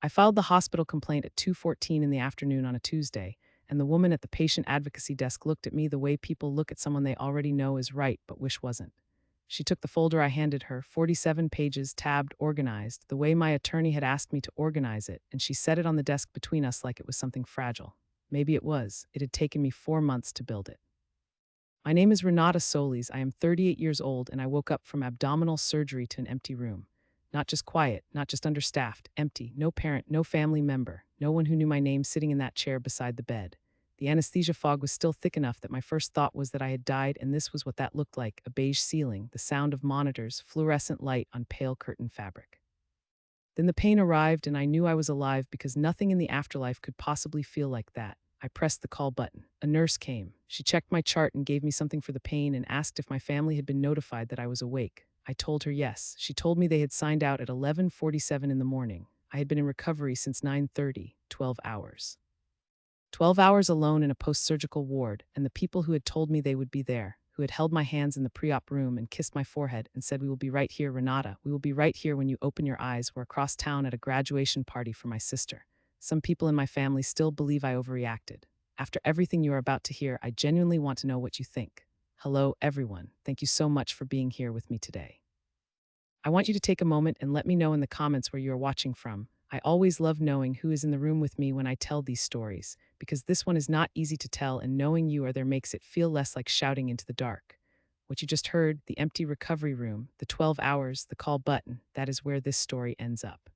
I filed the hospital complaint at 2:14 in the afternoon on a Tuesday, and the woman at the patient advocacy desk looked at me the way people look at someone they already know is right but wish wasn't. She took the folder I handed her, 47 pages, tabbed, organized, the way my attorney had asked me to organize it, and she set it on the desk between us like it was something fragile. Maybe it was. It had taken me 4 months to build it. My name is Renata Solis. I am 38 years old, and I woke up from abdominal surgery to an empty room. Not just quiet, not just understaffed, empty, no parent, no family member, no one who knew my name sitting in that chair beside the bed. The anesthesia fog was still thick enough that my first thought was that I had died, and this was what that looked like: a beige ceiling, the sound of monitors, fluorescent light on pale curtain fabric. Then the pain arrived, and I knew I was alive because nothing in the afterlife could possibly feel like that. I pressed the call button. A nurse came. She checked my chart and gave me something for the pain and asked if my family had been notified that I was awake. I told her yes. She told me they had signed out at 11:47 in the morning. I had been in recovery since 9:30, 12 hours. 12 hours alone in a post-surgical ward, and the people who had told me they would be there, who had held my hands in the pre-op room and kissed my forehead and said, "We will be right here, Renata. We will be right here when you open your eyes," were across town at a graduation party for my sister. Some people in my family still believe I overreacted. After everything you are about to hear, I genuinely want to know what you think. Hello, everyone. Thank you so much for being here with me today. I want you to take a moment and let me know in the comments where you are watching from. I always love knowing who is in the room with me when I tell these stories, because this one is not easy to tell, and knowing you are there makes it feel less like shouting into the dark. What you just heard, the empty recovery room, the 12 hours, the call button, that is where this story ends up.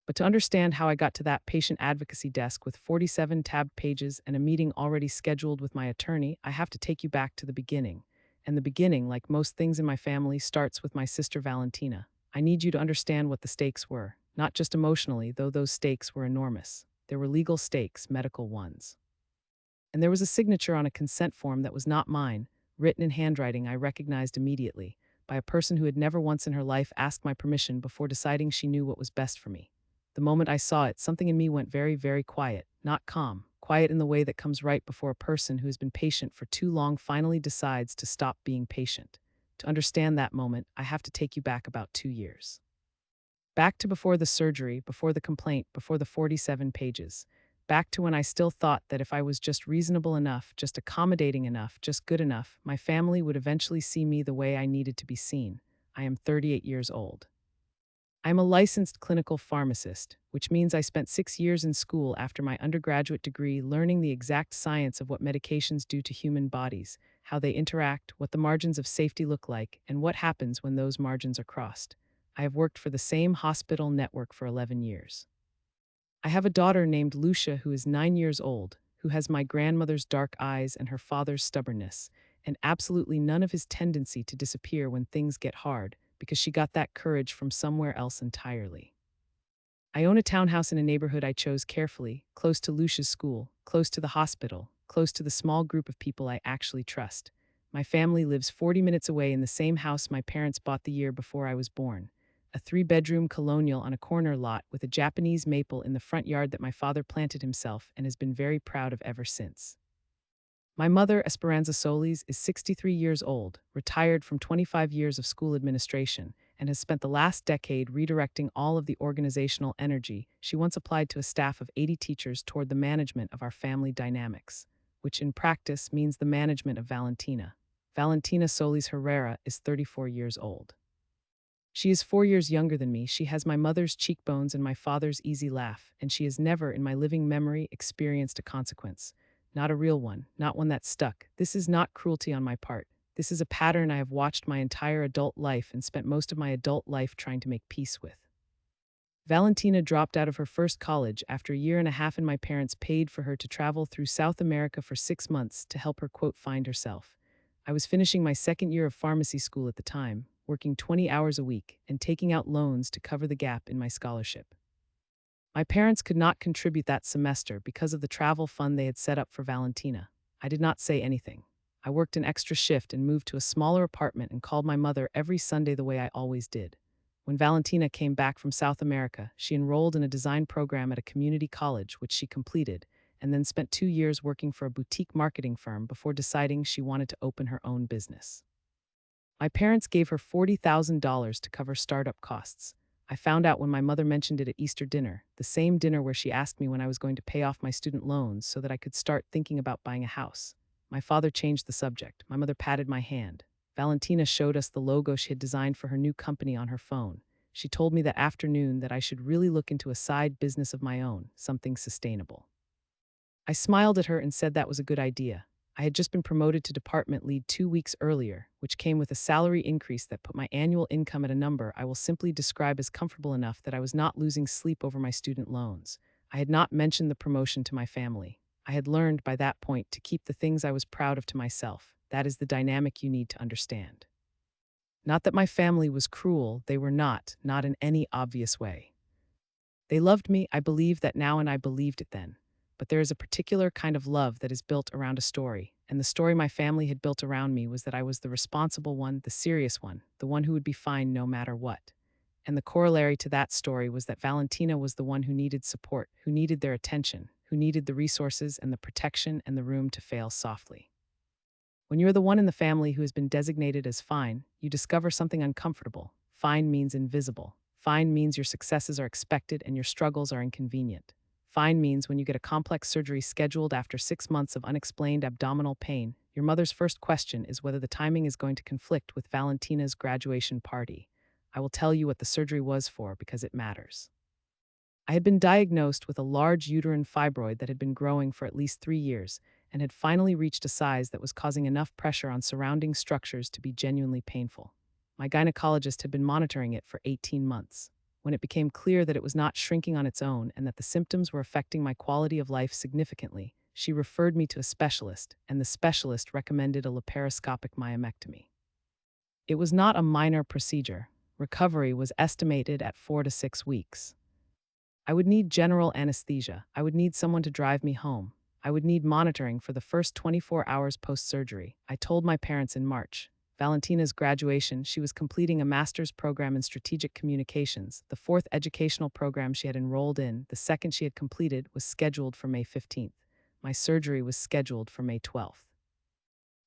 But to understand how I got to that patient advocacy desk with 47 tabbed pages and a meeting already scheduled with my attorney, I have to take you back to the beginning. And the beginning, like most things in my family, starts with my sister Valentina. I need you to understand what the stakes were, not just emotionally, though those stakes were enormous. There were legal stakes, medical ones. And there was a signature on a consent form that was not mine, written in handwriting I recognized immediately, by a person who had never once in her life asked my permission before deciding she knew what was best for me. The moment I saw it, something in me went very, very quiet, not calm, quiet in the way that comes right before a person who has been patient for too long finally decides to stop being patient. To understand that moment, I have to take you back about 2 years. Back to before the surgery, before the complaint, before the 47 pages. Back to when I still thought that if I was just reasonable enough, just accommodating enough, just good enough, my family would eventually see me the way I needed to be seen. I am 38 years old. I'm a licensed clinical pharmacist, which means I spent 6 years in school after my undergraduate degree learning the exact science of what medications do to human bodies, how they interact, what the margins of safety look like, and what happens when those margins are crossed. I have worked for the same hospital network for 11 years. I have a daughter named Lucia who is 9 years old, who has my grandmother's dark eyes and her father's stubbornness, and absolutely none of his tendency to disappear when things get hard, because she got that courage from somewhere else entirely. I own a townhouse in a neighborhood I chose carefully, close to Lucia's school, close to the hospital, close to the small group of people I actually trust. My family lives 40 minutes away in the same house my parents bought the year before I was born, a 3-bedroom colonial on a corner lot with a Japanese maple in the front yard that my father planted himself and has been very proud of ever since. My mother, Esperanza Solis, is 63 years old, retired from 25 years of school administration, and has spent the last decade redirecting all of the organizational energy she once applied to a staff of 80 teachers toward the management of our family dynamics, which in practice means the management of Valentina. Valentina Solis Herrera is 34 years old. She is 4 years younger than me. She has my mother's cheekbones and my father's easy laugh, and she has never, in my living memory, experienced a consequence. Not a real one, not one that stuck. This is not cruelty on my part. This is a pattern I have watched my entire adult life and spent most of my adult life trying to make peace with. Valentina dropped out of her first college after a year and a half, and my parents paid for her to travel through South America for 6 months to help her, quote, find herself. I was finishing my second year of pharmacy school at the time, working 20 hours a week and taking out loans to cover the gap in my scholarship. My parents could not contribute that semester because of the travel fund they had set up for Valentina. I did not say anything. I worked an extra shift and moved to a smaller apartment and called my mother every Sunday the way I always did. When Valentina came back from South America, she enrolled in a design program at a community college, which she completed, and then spent 2 years working for a boutique marketing firm before deciding she wanted to open her own business. My parents gave her $40,000 to cover startup costs. I found out when my mother mentioned it at Easter dinner, the same dinner where she asked me when I was going to pay off my student loans so that I could start thinking about buying a house. My father changed the subject. My mother patted my hand. Valentina showed us the logo she had designed for her new company on her phone. She told me that afternoon that I should really look into a side business of my own, something sustainable. I smiled at her and said that was a good idea. I had just been promoted to department lead 2 weeks earlier, which came with a salary increase that put my annual income at a number I will simply describe as comfortable enough that I was not losing sleep over my student loans. I had not mentioned the promotion to my family. I had learned by that point to keep the things I was proud of to myself. That is the dynamic you need to understand. Not that my family was cruel, they were not in any obvious way. They loved me, I believe that now, and I believed it then. But there is a particular kind of love that is built around a story, and the story my family had built around me was that I was the responsible one, the serious one, the one who would be fine no matter what. And the corollary to that story was that Valentina was the one who needed support, who needed their attention, who needed the resources and the protection and the room to fail softly. When you are the one in the family who has been designated as fine, you discover something uncomfortable. Fine means invisible. Fine means your successes are expected and your struggles are inconvenient. Fine means when you get a complex surgery scheduled after 6 months of unexplained abdominal pain, your mother's first question is whether the timing is going to conflict with Valentina's graduation party. I will tell you what the surgery was for because it matters. I had been diagnosed with a large uterine fibroid that had been growing for at least 3 years and had finally reached a size that was causing enough pressure on surrounding structures to be genuinely painful. My gynecologist had been monitoring it for 18 months. When it became clear that it was not shrinking on its own and that the symptoms were affecting my quality of life significantly, she referred me to a specialist, and the specialist recommended a laparoscopic myomectomy. It was not a minor procedure. Recovery was estimated at 4 to 6 weeks. I would need general anesthesia. I would need someone to drive me home. I would need monitoring for the first 24 hours post-surgery. I told my parents in March. Valentina's graduation, she was completing a master's program in strategic communications. The fourth educational program she had enrolled in, the second she had completed, was scheduled for May 15th. My surgery was scheduled for May 12th.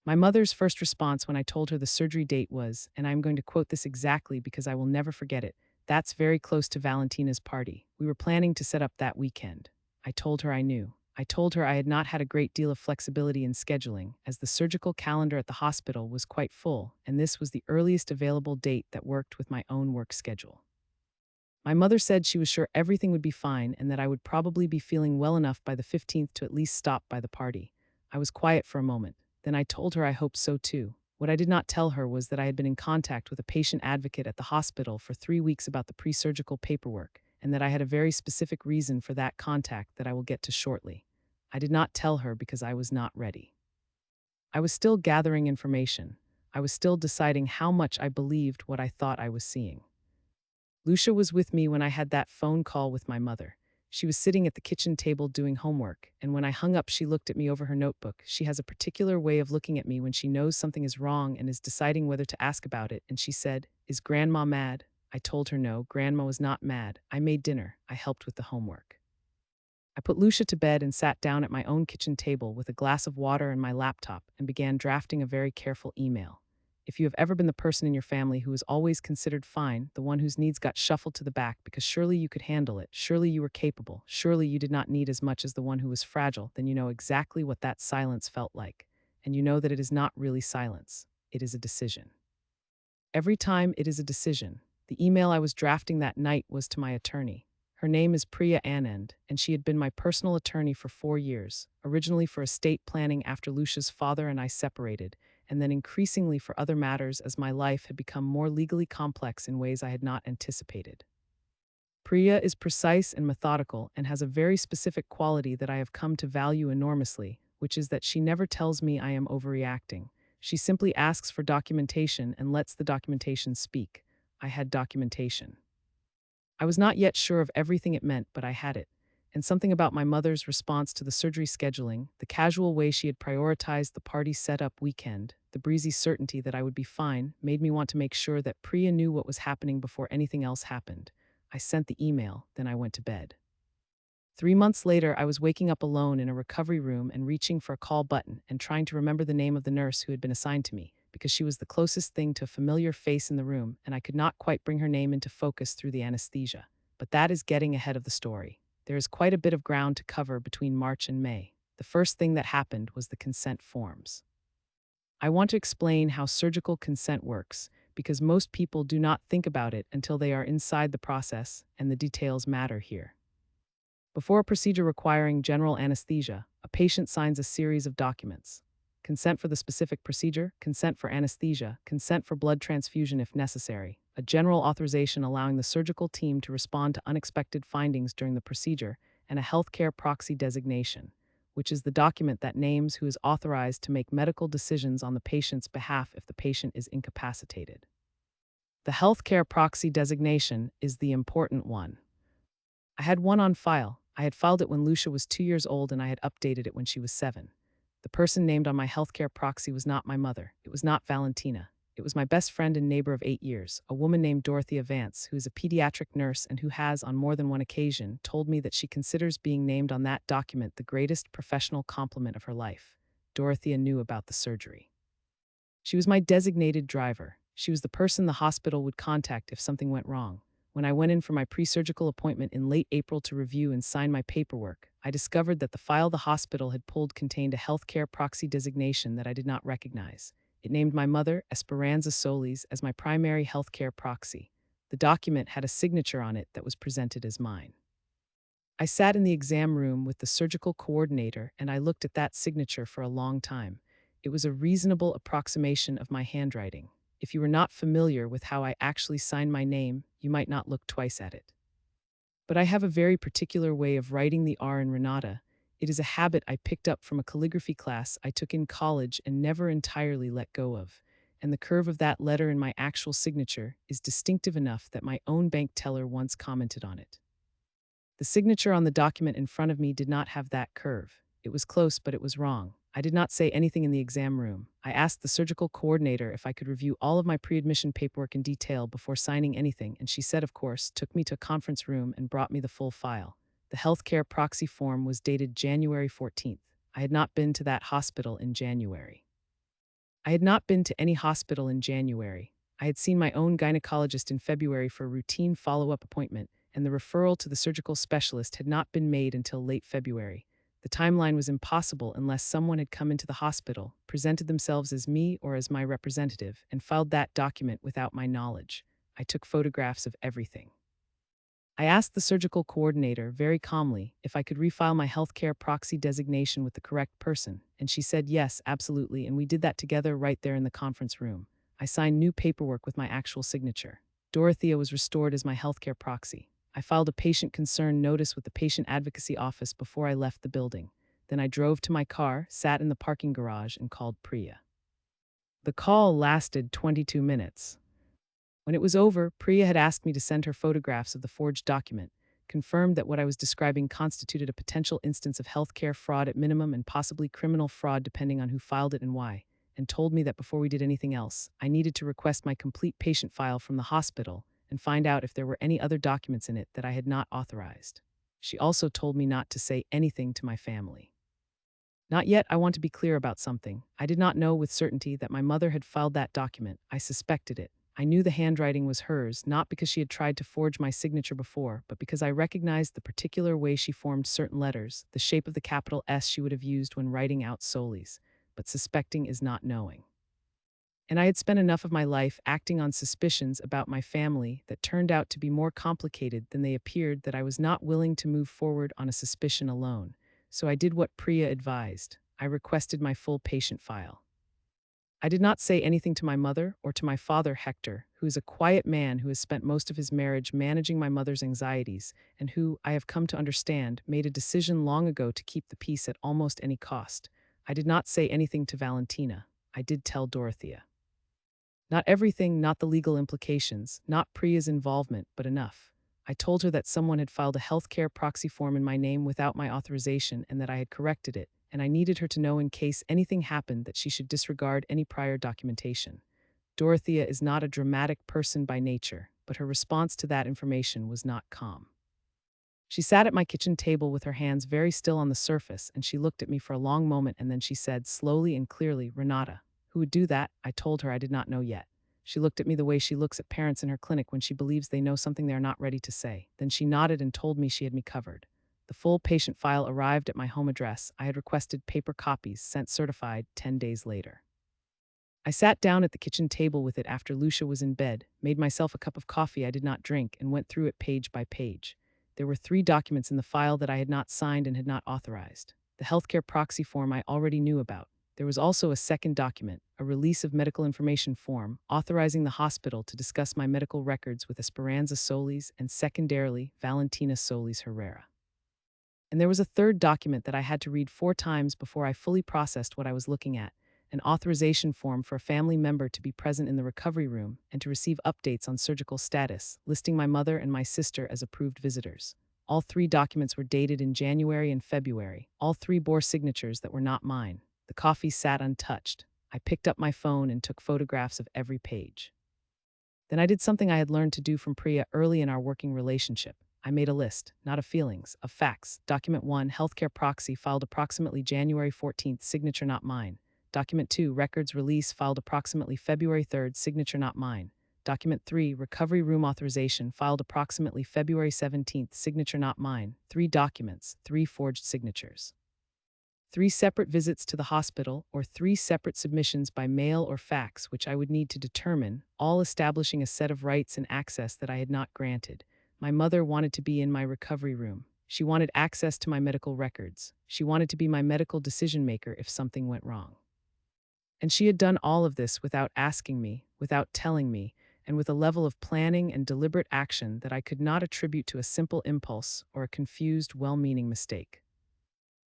My mother's first response when I told her the surgery date was, and I'm going to quote this exactly because I will never forget it, "That's very close to Valentina's party. We were planning to set up that weekend." I told her I knew. I told her I had not had a great deal of flexibility in scheduling, as the surgical calendar at the hospital was quite full, and this was the earliest available date that worked with my own work schedule. My mother said she was sure everything would be fine and that I would probably be feeling well enough by the 15th to at least stop by the party. I was quiet for a moment. Then I told her I hoped so too. What I did not tell her was that I had been in contact with a patient advocate at the hospital for 3 weeks about the pre-surgical paperwork, and that I had a very specific reason for that contact that I will get to shortly. I did not tell her because I was not ready. I was still gathering information. I was still deciding how much I believed what I thought I was seeing. Lucia was with me when I had that phone call with my mother. She was sitting at the kitchen table doing homework, and when I hung up, she looked at me over her notebook. She has a particular way of looking at me when she knows something is wrong and is deciding whether to ask about it, and she said, "Is Grandma mad?" I told her no, Grandma was not mad. I made dinner. I helped with the homework. I put Lucia to bed and sat down at my own kitchen table with a glass of water and my laptop and began drafting a very careful email. If you have ever been the person in your family who was always considered fine, the one whose needs got shuffled to the back because surely you could handle it, surely you were capable, surely you did not need as much as the one who was fragile, then you know exactly what that silence felt like. And you know that it is not really silence. It is a decision. Every time it is a decision. The email I was drafting that night was to my attorney. Her name is Priya Anand, and she had been my personal attorney for 4 years, originally for estate planning after Lucia's father and I separated, and then increasingly for other matters as my life had become more legally complex in ways I had not anticipated. Priya is precise and methodical and has a very specific quality that I have come to value enormously, which is that she never tells me I am overreacting. She simply asks for documentation and lets the documentation speak. I had documentation. I was not yet sure of everything it meant, but I had it. And something about my mother's response to the surgery scheduling, the casual way she had prioritized the party setup weekend, the breezy certainty that I would be fine, made me want to make sure that Priya knew what was happening before anything else happened. I sent the email, then I went to bed. 3 months later, I was waking up alone in a recovery room and reaching for a call button and trying to remember the name of the nurse who had been assigned to me, because she was the closest thing to a familiar face in the room, and I could not quite bring her name into focus through the anesthesia. But that is getting ahead of the story. There is quite a bit of ground to cover between March and May. The first thing that happened was the consent forms. I want to explain how surgical consent works, because most people do not think about it until they are inside the process, and the details matter here. Before a procedure requiring general anesthesia, a patient signs a series of documents: consent for the specific procedure, consent for anesthesia, consent for blood transfusion if necessary, a general authorization allowing the surgical team to respond to unexpected findings during the procedure, and a healthcare proxy designation, which is the document that names who is authorized to make medical decisions on the patient's behalf if the patient is incapacitated. The healthcare proxy designation is the important one. I had one on file. I had filed it when Lucia was 2 years old, and I had updated it when she was 7. The person named on my healthcare proxy was not my mother. It was not Valentina. It was my best friend and neighbor of 8 years, a woman named Dorothea Vance, who is a pediatric nurse and who has, on more than one occasion, told me that she considers being named on that document the greatest professional compliment of her life. Dorothea knew about the surgery. She was my designated driver. She was the person the hospital would contact if something went wrong. When I went in for my pre-surgical appointment in late April to review and sign my paperwork, I discovered that the file the hospital had pulled contained a healthcare proxy designation that I did not recognize. It named my mother, Esperanza Solis, as my primary healthcare proxy. The document had a signature on it that was presented as mine. I sat in the exam room with the surgical coordinator, and I looked at that signature for a long time. It was a reasonable approximation of my handwriting. If you were not familiar with how I actually sign my name, you might not look twice at it. But I have a very particular way of writing the R in Renata. It is a habit I picked up from a calligraphy class I took in college and never entirely let go of. And the curve of that letter in my actual signature is distinctive enough that my own bank teller once commented on it. The signature on the document in front of me did not have that curve. It was close, but it was wrong. I did not say anything in the exam room. I asked the surgical coordinator if I could review all of my pre-admission paperwork in detail before signing anything, and she said, of course, took me to a conference room and brought me the full file. The healthcare proxy form was dated January 14th. I had not been to that hospital in January. I had not been to any hospital in January. I had seen my own gynecologist in February for a routine follow-up appointment, and the referral to the surgical specialist had not been made until late February. The timeline was impossible unless someone had come into the hospital, presented themselves as me or as my representative, and filed that document without my knowledge. I took photographs of everything. I asked the surgical coordinator, very calmly, if I could refile my healthcare proxy designation with the correct person, and she said yes, absolutely, and we did that together right there in the conference room. I signed new paperwork with my actual signature. Dorothea was restored as my healthcare proxy. I filed a patient concern notice with the patient advocacy office before I left the building. Then I drove to my car, sat in the parking garage, and called Priya. The call lasted 22 minutes. When it was over, Priya had asked me to send her photographs of the forged document, confirmed that what I was describing constituted a potential instance of healthcare fraud at minimum and possibly criminal fraud depending on who filed it and why, and told me that before we did anything else, I needed to request my complete patient file from the hospital and find out if there were any other documents in it that I had not authorized. She also told me not to say anything to my family. Not yet. I want to be clear about something. I did not know with certainty that my mother had filed that document. I suspected it. I knew the handwriting was hers, not because she had tried to forge my signature before, but because I recognized the particular way she formed certain letters, the shape of the capital S she would have used when writing out Solis. But suspecting is not knowing. And I had spent enough of my life acting on suspicions about my family that turned out to be more complicated than they appeared, that I was not willing to move forward on a suspicion alone. So I did what Priya advised. I requested my full patient file. I did not say anything to my mother or to my father, Hector, who is a quiet man who has spent most of his marriage managing my mother's anxieties, and who, I have come to understand, made a decision long ago to keep the peace at almost any cost. I did not say anything to Valentina. I did tell Dorothea. Not everything, not the legal implications, not Priya's involvement, but enough. I told her that someone had filed a healthcare proxy form in my name without my authorization and that I had corrected it, and I needed her to know in case anything happened that she should disregard any prior documentation. Dorothea is not a dramatic person by nature, but her response to that information was not calm. She sat at my kitchen table with her hands very still on the surface, and she looked at me for a long moment, and then she said slowly and clearly, "Renata, Who would do that? I told her I did not know yet. She looked at me the way she looks at parents in her clinic when she believes they know something they are not ready to say. Then she nodded and told me she had me covered. The full patient file arrived at my home address. I had requested paper copies, sent certified 10 days later. I sat down at the kitchen table with it after Lucia was in bed, made myself a cup of coffee I did not drink, and went through it page by page. There were 3 documents in the file that I had not signed and had not authorized. The healthcare proxy form I already knew about. There was also a second document, a release of medical information form, authorizing the hospital to discuss my medical records with Esperanza Solis and secondarily Valentina Solis Herrera. And there was a third document that I had to read 4 times before I fully processed what I was looking at, an authorization form for a family member to be present in the recovery room and to receive updates on surgical status, listing my mother and my sister as approved visitors. All 3 documents were dated in January and February. All 3 bore signatures that were not mine. The coffee sat untouched. I picked up my phone and took photographs of every page. Then I did something I had learned to do from Priya early in our working relationship. I made a list, not of feelings, of facts. Document 1, healthcare proxy, filed approximately January 14th, signature not mine. Document 2, records release, filed approximately February 3rd, signature not mine. Document 3, recovery room authorization, filed approximately February 17th, signature not mine. 3 documents, 3 forged signatures. 3 separate visits to the hospital, or 3 separate submissions by mail or fax, which I would need to determine, all establishing a set of rights and access that I had not granted. My mother wanted to be in my recovery room. She wanted access to my medical records. She wanted to be my medical decision maker if something went wrong. And she had done all of this without asking me, without telling me, and with a level of planning and deliberate action that I could not attribute to a simple impulse or a confused, well-meaning mistake.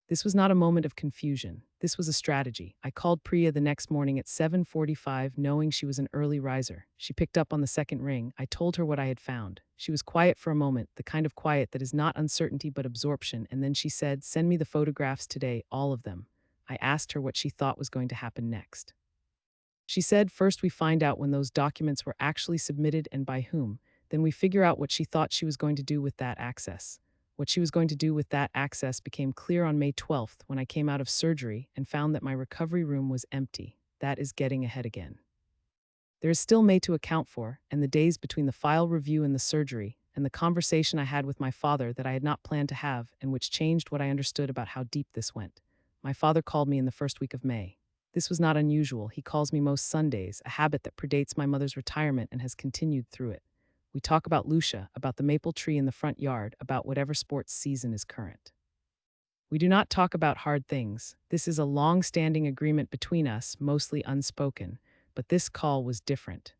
This was not a moment of confusion. This was a strategy. I called Priya the next morning at 7:45, knowing she was an early riser. She picked up on the second ring. I told her what I had found. She was quiet for a moment, the kind of quiet that is not uncertainty but absorption, and then she said, "Send me the photographs today, all of them." I asked her what she thought was going to happen next. She said, "First we find out when those documents were actually submitted and by whom. Then we figure out what she thought she was going to do with that access." What she was going to do with that access became clear on May 12th when I came out of surgery and found that my recovery room was empty. That is getting ahead again. There is still May to account for, and the days between the file review and the surgery, and the conversation I had with my father that I had not planned to have, and which changed what I understood about how deep this went. My father called me in the first week of May. This was not unusual. He calls me most Sundays, a habit that predates my mother's retirement and has continued through it. We talk about Lucia, about the maple tree in the front yard, about whatever sports season is current. We do not talk about hard things. This is a long-standing agreement between us, mostly unspoken, but this call was different.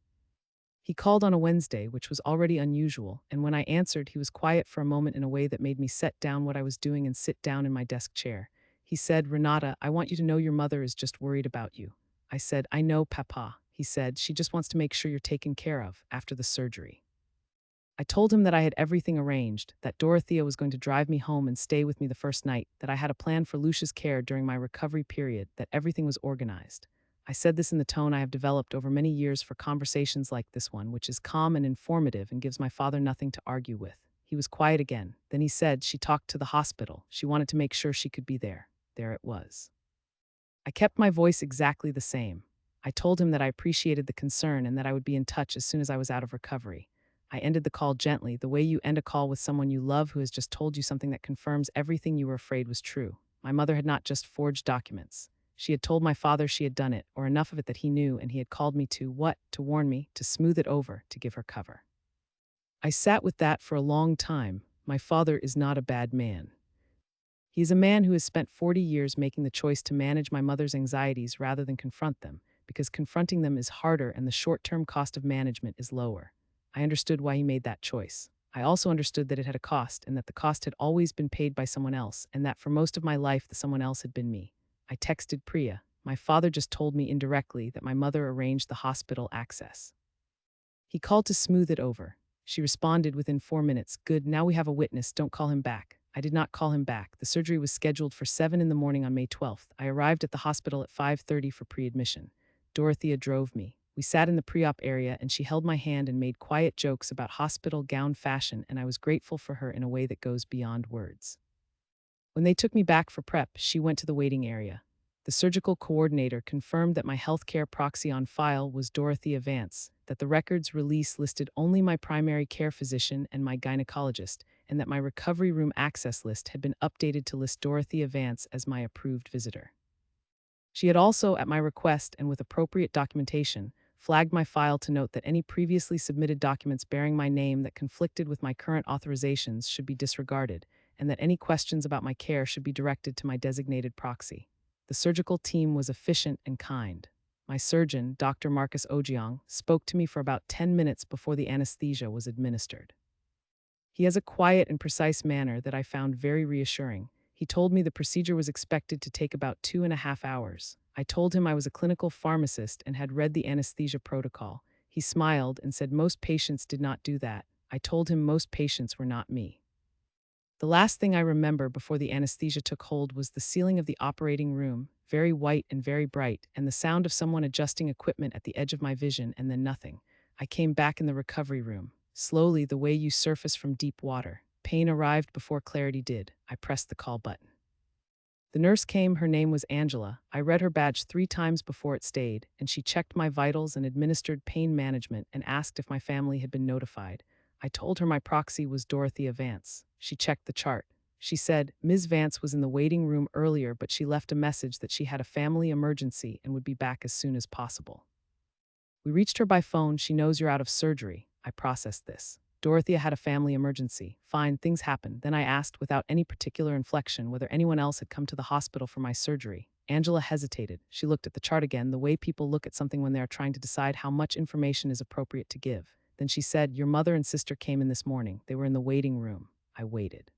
He called on a Wednesday, which was already unusual, and when I answered, he was quiet for a moment in a way that made me set down what I was doing and sit down in my desk chair. He said, "Renata, I want you to know your mother is just worried about you." I said, "I know, Papa." He said, "She just wants to make sure you're taken care of after the surgery." I told him that I had everything arranged, that Dorothea was going to drive me home and stay with me the first night, that I had a plan for Lucia's care during my recovery period, that everything was organized. I said this in the tone I have developed over many years for conversations like this one, which is calm and informative and gives my father nothing to argue with. He was quiet again. Then he said she talked to the hospital. She wanted to make sure she could be there. There it was. I kept my voice exactly the same. I told him that I appreciated the concern and that I would be in touch as soon as I was out of recovery. I ended the call gently, the way you end a call with someone you love who has just told you something that confirms everything you were afraid was true. My mother had not just forged documents. She had told my father she had done it, or enough of it that he knew, and he had called me to, what? To warn me, to smooth it over, to give her cover. I sat with that for a long time. My father is not a bad man. He is a man who has spent 40 years making the choice to manage my mother's anxieties rather than confront them, because confronting them is harder and the short-term cost of management is lower. I understood why he made that choice. I also understood that it had a cost and that the cost had always been paid by someone else and that for most of my life the someone else had been me. I texted Priya. My father just told me indirectly that my mother arranged the hospital access. He called to smooth it over. She responded within 4 minutes, "Good, now we have a witness, don't call him back." I did not call him back. The surgery was scheduled for 7 in the morning on May 12th. I arrived at the hospital at 5:30 for pre-admission. Dorothea drove me. We sat in the pre-op area and she held my hand and made quiet jokes about hospital gown fashion, and I was grateful for her in a way that goes beyond words. When they took me back for prep, she went to the waiting area. The surgical coordinator confirmed that my healthcare proxy on file was Dorothea Vance, that the records release listed only my primary care physician and my gynecologist, and that my recovery room access list had been updated to list Dorothea Vance as my approved visitor. She had also, at my request and with appropriate documentation, flagged my file to note that any previously submitted documents bearing my name that conflicted with my current authorizations should be disregarded, and that any questions about my care should be directed to my designated proxy. The surgical team was efficient and kind. My surgeon, Dr. Marcus Ojiong, spoke to me for about 10 minutes before the anesthesia was administered. He has a quiet and precise manner that I found very reassuring. He told me the procedure was expected to take about 2.5 hours. I told him I was a clinical pharmacist and had read the anesthesia protocol. He smiled and said most patients did not do that. I told him most patients were not me. The last thing I remember before the anesthesia took hold was the ceiling of the operating room, very white and very bright, and the sound of someone adjusting equipment at the edge of my vision, and then nothing. I came back in the recovery room. Slowly, the way you surface from deep water. Pain arrived before clarity did. I pressed the call button. The nurse came, her name was Angela. I read her badge 3 times before it stayed, and she checked my vitals and administered pain management and asked if my family had been notified. I told her my proxy was Dorothea Vance. She checked the chart. She said, Ms. Vance was in the waiting room earlier, but she left a message that she had a family emergency and would be back as soon as possible. We reached her by phone. She knows you're out of surgery. I processed this. Dorothea had a family emergency. Fine, things happen. Then I asked, without any particular inflection, whether anyone else had come to the hospital for my surgery. Angela hesitated. She looked at the chart again, the way people look at something when they are trying to decide how much information is appropriate to give. Then she said, your mother and sister came in this morning. They were in the waiting room. I waited.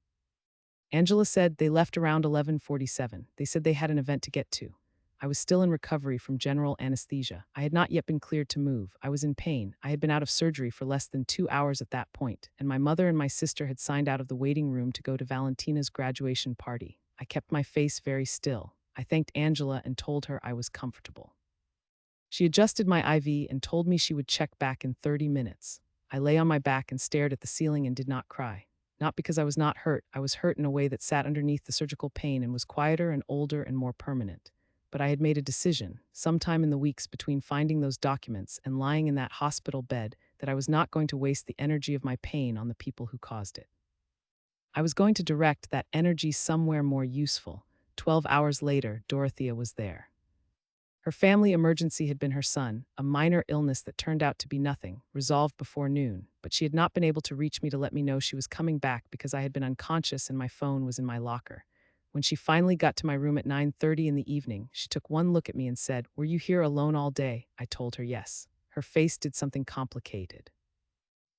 Angela said they left around 11:47. They said they had an event to get to. I was still in recovery from general anesthesia. I had not yet been cleared to move. I was in pain. I had been out of surgery for less than 2 hours at that point, and my mother and my sister had signed out of the waiting room to go to Valentina's graduation party. I kept my face very still. I thanked Angela and told her I was comfortable. She adjusted my IV and told me she would check back in 30 minutes. I lay on my back and stared at the ceiling and did not cry. Not because I was not hurt. I was hurt in a way that sat underneath the surgical pain and was quieter and older and more permanent. But I had made a decision, sometime in the weeks between finding those documents and lying in that hospital bed, that I was not going to waste the energy of my pain on the people who caused it. I was going to direct that energy somewhere more useful. 12 hours later, Dorothea was there. Her family emergency had been her son, a minor illness that turned out to be nothing, resolved before noon, but she had not been able to reach me to let me know she was coming back because I had been unconscious and my phone was in my locker. When she finally got to my room at 9:30 in the evening, she took one look at me and said, were you here alone all day? I told her yes. Her face did something complicated.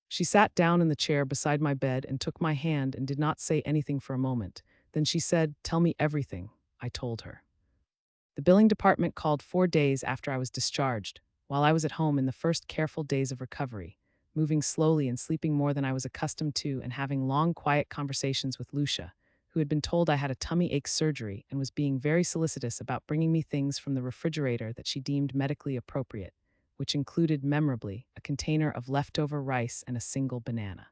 She sat down in the chair beside my bed and took my hand and did not say anything for a moment. Then she said, tell me everything. I told her. The billing department called 4 days after I was discharged, while I was at home in the first careful days of recovery, moving slowly and sleeping more than I was accustomed to and having long, quiet conversations with Lucia, who had been told I had a tummy ache surgery and was being very solicitous about bringing me things from the refrigerator that she deemed medically appropriate, which included, memorably, a container of leftover rice and a single banana.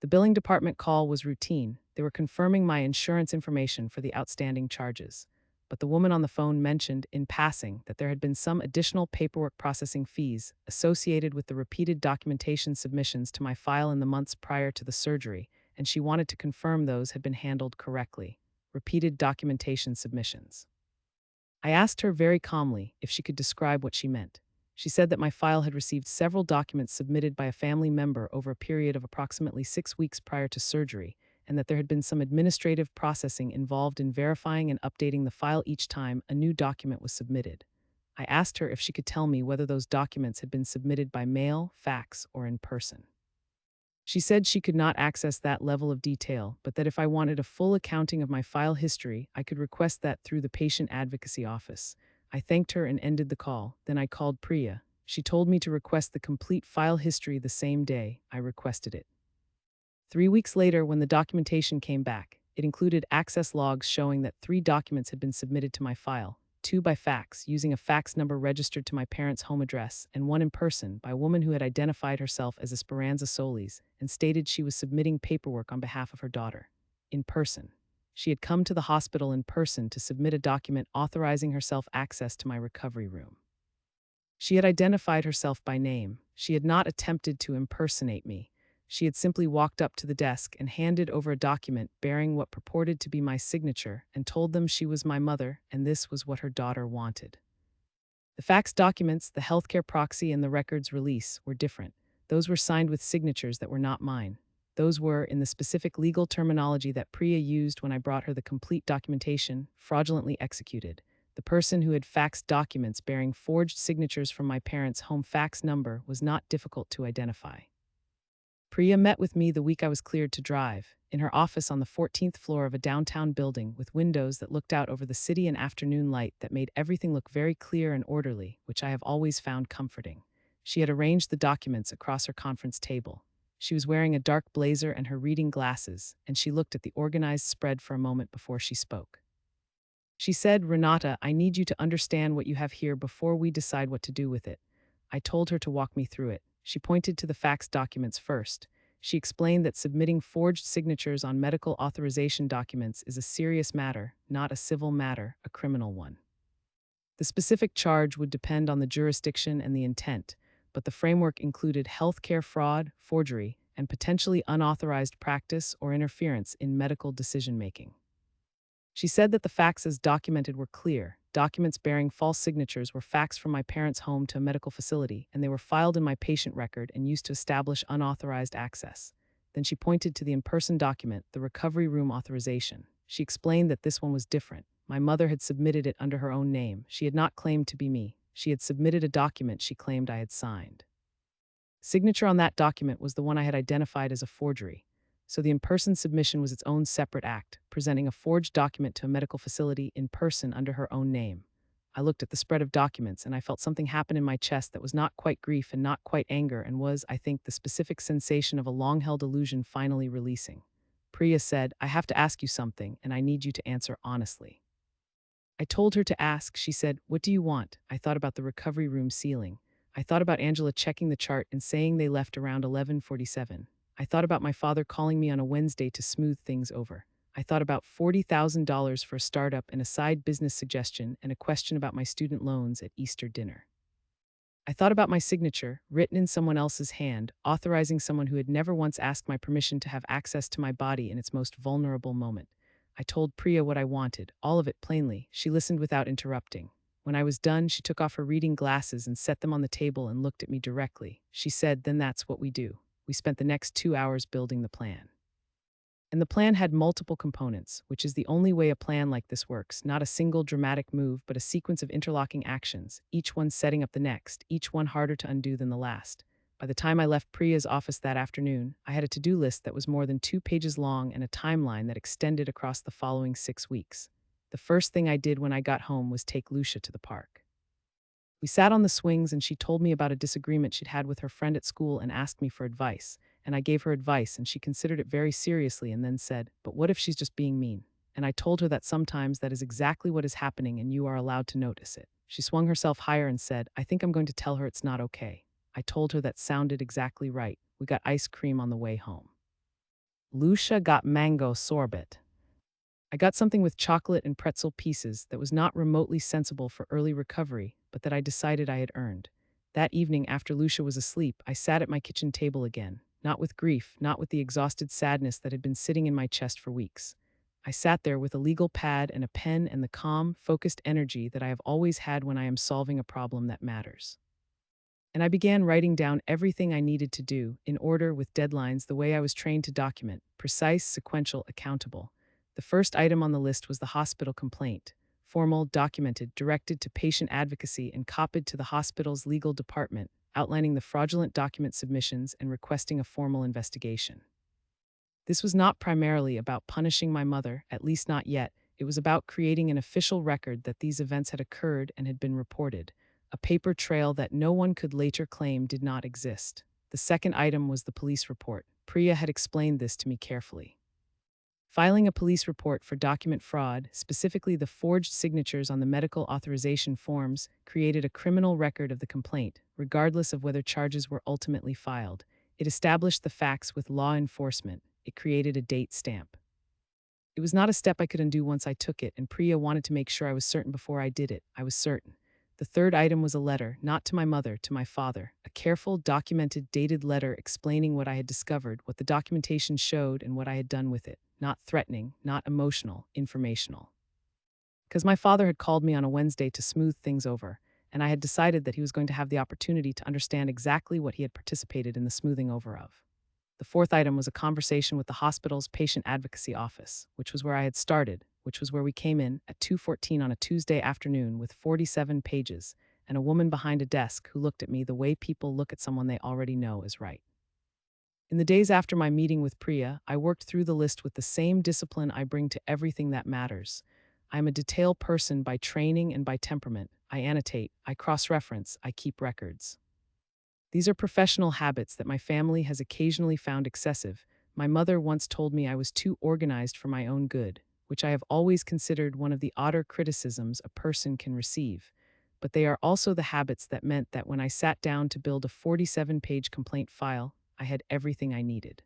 The billing department call was routine. They were confirming my insurance information for the outstanding charges. But the woman on the phone mentioned, in passing, that there had been some additional paperwork processing fees associated with the repeated documentation submissions to my file in the months prior to the surgery, and she wanted to confirm those had been handled correctly. Repeated documentation submissions. I asked her very calmly if she could describe what she meant. She said that my file had received several documents submitted by a family member over a period of approximately 6 weeks prior to surgery, and that there had been some administrative processing involved in verifying and updating the file each time a new document was submitted. I asked her if she could tell me whether those documents had been submitted by mail, fax, or in person. She said she could not access that level of detail, but that if I wanted a full accounting of my file history, I could request that through the patient advocacy office. I thanked her and ended the call. Then I called Priya. She told me to request the complete file history the same day. I requested it. 3 weeks later, when the documentation came back, it included access logs showing that 3 documents had been submitted to my file, 2 by fax, using a fax number registered to my parents' home address, and 1 in person by a woman who had identified herself as Esperanza Solis and stated she was submitting paperwork on behalf of her daughter. In person. She had come to the hospital in person to submit a document authorizing herself access to my recovery room. She had identified herself by name. She had not attempted to impersonate me. She had simply walked up to the desk and handed over a document bearing what purported to be my signature and told them she was my mother and this was what her daughter wanted. The fax documents, the healthcare proxy, and the records release were different. Those were signed with signatures that were not mine. Those were, in the specific legal terminology that Priya used when I brought her the complete documentation, fraudulently executed. The person who had faxed documents bearing forged signatures from my parents' home fax number was not difficult to identify. Priya met with me the week I was cleared to drive, in her office on the 14th floor of a downtown building with windows that looked out over the city and afternoon light that made everything look very clear and orderly, which I have always found comforting. She had arranged the documents across her conference table. She was wearing a dark blazer and her reading glasses, and she looked at the organized spread for a moment before she spoke. She said, "Renata, I need you to understand what you have here before we decide what to do with it." I told her to walk me through it. She pointed to the fax documents first. She explained that submitting forged signatures on medical authorization documents is a serious matter, not a civil matter, a criminal one. The specific charge would depend on the jurisdiction and the intent, but the framework included healthcare fraud, forgery, and potentially unauthorized practice or interference in medical decision-making. She said that the faxes documented were clear. Documents bearing false signatures were faxed from my parents' home to a medical facility, and they were filed in my patient record and used to establish unauthorized access. Then she pointed to the in-person document, the recovery room authorization. She explained that this one was different. My mother had submitted it under her own name. She had not claimed to be me. She had submitted a document she claimed I had signed. Signature on that document was the one I had identified as a forgery. So the in-person submission was its own separate act, presenting a forged document to a medical facility in person under her own name. I looked at the spread of documents and I felt something happen in my chest that was not quite grief and not quite anger and was, I think, the specific sensation of a long-held illusion finally releasing. Priya said, "I have to ask you something and I need you to answer honestly." I told her to ask. She said, "What do you want?" I thought about the recovery room ceiling. I thought about Angela checking the chart and saying they left around 11:47. I thought about my father calling me on a Wednesday to smooth things over. I thought about $40,000 for a startup and a side business suggestion and a question about my student loans at Easter dinner. I thought about my signature, written in someone else's hand, authorizing someone who had never once asked my permission to have access to my body in its most vulnerable moment. I told Priya what I wanted, all of it plainly. She listened without interrupting. When I was done, she took off her reading glasses and set them on the table and looked at me directly. She said, "Then that's what we do." We spent the next 2 hours building the plan. And the plan had multiple components, which is the only way a plan like this works, not a single dramatic move, but a sequence of interlocking actions, each one setting up the next, each one harder to undo than the last. By the time I left Priya's office that afternoon, I had a to-do list that was more than 2 pages long and a timeline that extended across the following 6 weeks. The first thing I did when I got home was take Lucia to the park. We sat on the swings and she told me about a disagreement she'd had with her friend at school and asked me for advice. And I gave her advice and she considered it very seriously and then said, "But what if she's just being mean?" And I told her that sometimes that is exactly what is happening and you are allowed to notice it. She swung herself higher and said, "I think I'm going to tell her it's not okay." I told her that sounded exactly right. We got ice cream on the way home. Lucia got mango sorbet. I got something with chocolate and pretzel pieces that was not remotely sensible for early recovery, but that I decided I had earned. That evening, after Lucia was asleep, I sat at my kitchen table again, not with grief, not with the exhausted sadness that had been sitting in my chest for weeks. I sat there with a legal pad and a pen and the calm, focused energy that I have always had when I am solving a problem that matters. And I began writing down everything I needed to do, in order, with deadlines, the way I was trained to document, precise, sequential, accountable. The first item on the list was the hospital complaint, formal, documented, directed to patient advocacy and copied to the hospital's legal department, outlining the fraudulent document submissions and requesting a formal investigation. This was not primarily about punishing my mother, at least not yet. It was about creating an official record that these events had occurred and had been reported, a paper trail that no one could later claim did not exist. The second item was the police report. Priya had explained this to me carefully. Filing a police report for document fraud, specifically the forged signatures on the medical authorization forms, created a criminal record of the complaint, regardless of whether charges were ultimately filed. It established the facts with law enforcement. It created a date stamp. It was not a step I could undo once I took it, and Priya wanted to make sure I was certain before I did it. I was certain. The third item was a letter, not to my mother, to my father. A careful, documented, dated letter explaining what I had discovered, what the documentation showed, and what I had done with it. Not threatening, not emotional, informational. Because my father had called me on a Wednesday to smooth things over, and I had decided that he was going to have the opportunity to understand exactly what he had participated in the smoothing over of. The fourth item was a conversation with the hospital's patient advocacy office, which was where I had started, which was where we came in at 2:14 on a Tuesday afternoon with 47 pages, and a woman behind a desk who looked at me the way people look at someone they already know is right. In the days after my meeting with Priya, I worked through the list with the same discipline I bring to everything that matters. I am a detail person by training and by temperament. I annotate, I cross-reference, I keep records. These are professional habits that my family has occasionally found excessive. My mother once told me I was too organized for my own good, which I have always considered one of the odder criticisms a person can receive. But they are also the habits that meant that when I sat down to build a 47-page complaint file, I had everything I needed.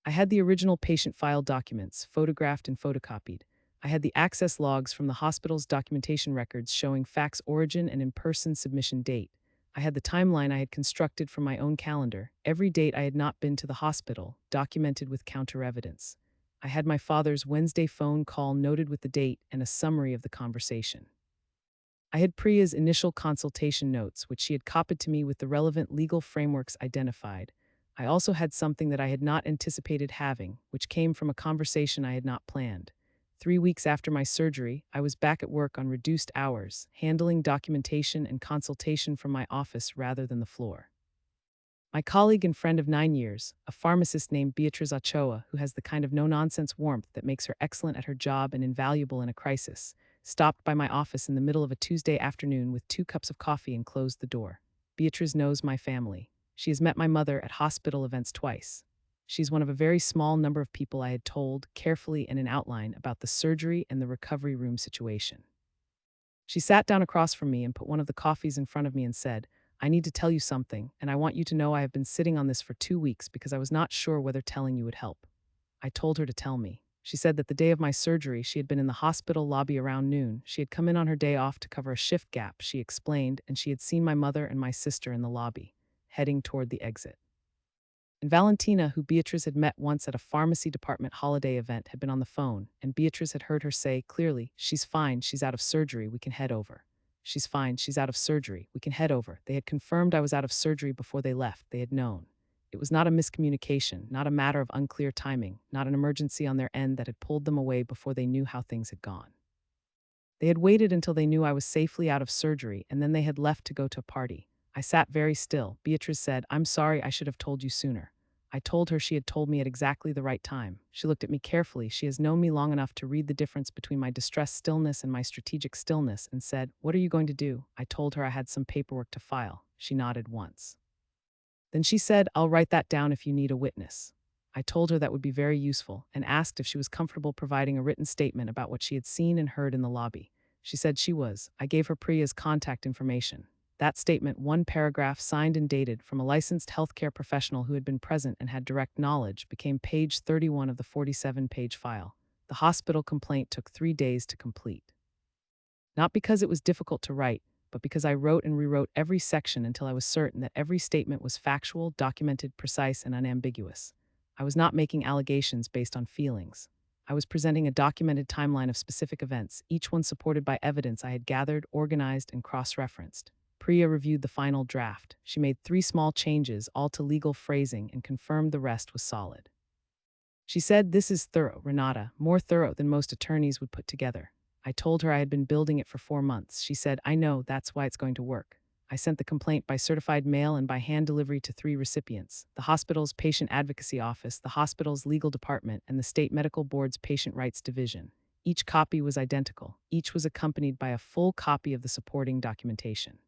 I had the original patient file documents, photographed and photocopied. I had the access logs from the hospital's documentation records showing fax origin and in-person submission date. I had the timeline I had constructed from my own calendar, every date I had not been to the hospital, documented with counter evidence. I had my father's Wednesday phone call noted with the date and a summary of the conversation. I had Priya's initial consultation notes, which she had copied to me with the relevant legal frameworks identified. I also had something that I had not anticipated having, which came from a conversation I had not planned. 3 weeks after my surgery, I was back at work on reduced hours, handling documentation and consultation from my office rather than the floor. My colleague and friend of 9 years, a pharmacist named Beatriz Ochoa, who has the kind of no-nonsense warmth that makes her excellent at her job and invaluable in a crisis, stopped by my office in the middle of a Tuesday afternoon with 2 cups of coffee and closed the door. Beatriz knows my family. She has met my mother at hospital events twice. She's one of a very small number of people I had told, carefully and in outline, about the surgery and the recovery room situation. She sat down across from me and put one of the coffees in front of me and said, "I need to tell you something, and I want you to know I have been sitting on this for 2 weeks because I was not sure whether telling you would help." I told her to tell me. She said that the day of my surgery, she had been in the hospital lobby around noon. She had come in on her day off to cover a shift gap, she explained, and she had seen my mother and my sister in the lobby, heading toward the exit. And Valentina, who Beatriz had met once at a pharmacy department holiday event, had been on the phone, and Beatriz had heard her say clearly, "She's fine, she's out of surgery, we can head over. She's fine, she's out of surgery, we can head over." They had confirmed I was out of surgery before they left, they had known. It was not a miscommunication, not a matter of unclear timing, not an emergency on their end that had pulled them away before they knew how things had gone. They had waited until they knew I was safely out of surgery, and then they had left to go to a party. I sat very still. Beatriz said, "I'm sorry, I should have told you sooner." I told her she had told me at exactly the right time. She looked at me carefully. She has known me long enough to read the difference between my distressed stillness and my strategic stillness, and said, "What are you going to do?" I told her I had some paperwork to file. She nodded once. Then she said, "I'll write that down if you need a witness." I told her that would be very useful, and asked if she was comfortable providing a written statement about what she had seen and heard in the lobby. She said she was. I gave her Priya's contact information. That statement, one paragraph signed and dated from a licensed healthcare professional who had been present and had direct knowledge, became page 31 of the 47-page file. The hospital complaint took 3 days to complete. Not because it was difficult to write, but because I wrote and rewrote every section until I was certain that every statement was factual, documented, precise, and unambiguous. I was not making allegations based on feelings. I was presenting a documented timeline of specific events, each one supported by evidence I had gathered, organized, and cross-referenced. Priya reviewed the final draft. She made 3 small changes, all to legal phrasing, and confirmed the rest was solid. She said, "This is thorough, Renata, more thorough than most attorneys would put together." I told her I had been building it for 4 months. She said, "I know, that's why it's going to work." I sent the complaint by certified mail and by hand delivery to 3 recipients: the hospital's patient advocacy office, the hospital's legal department, and the state medical board's patient rights division. Each copy was identical. Each was accompanied by a full copy of the supporting documentation.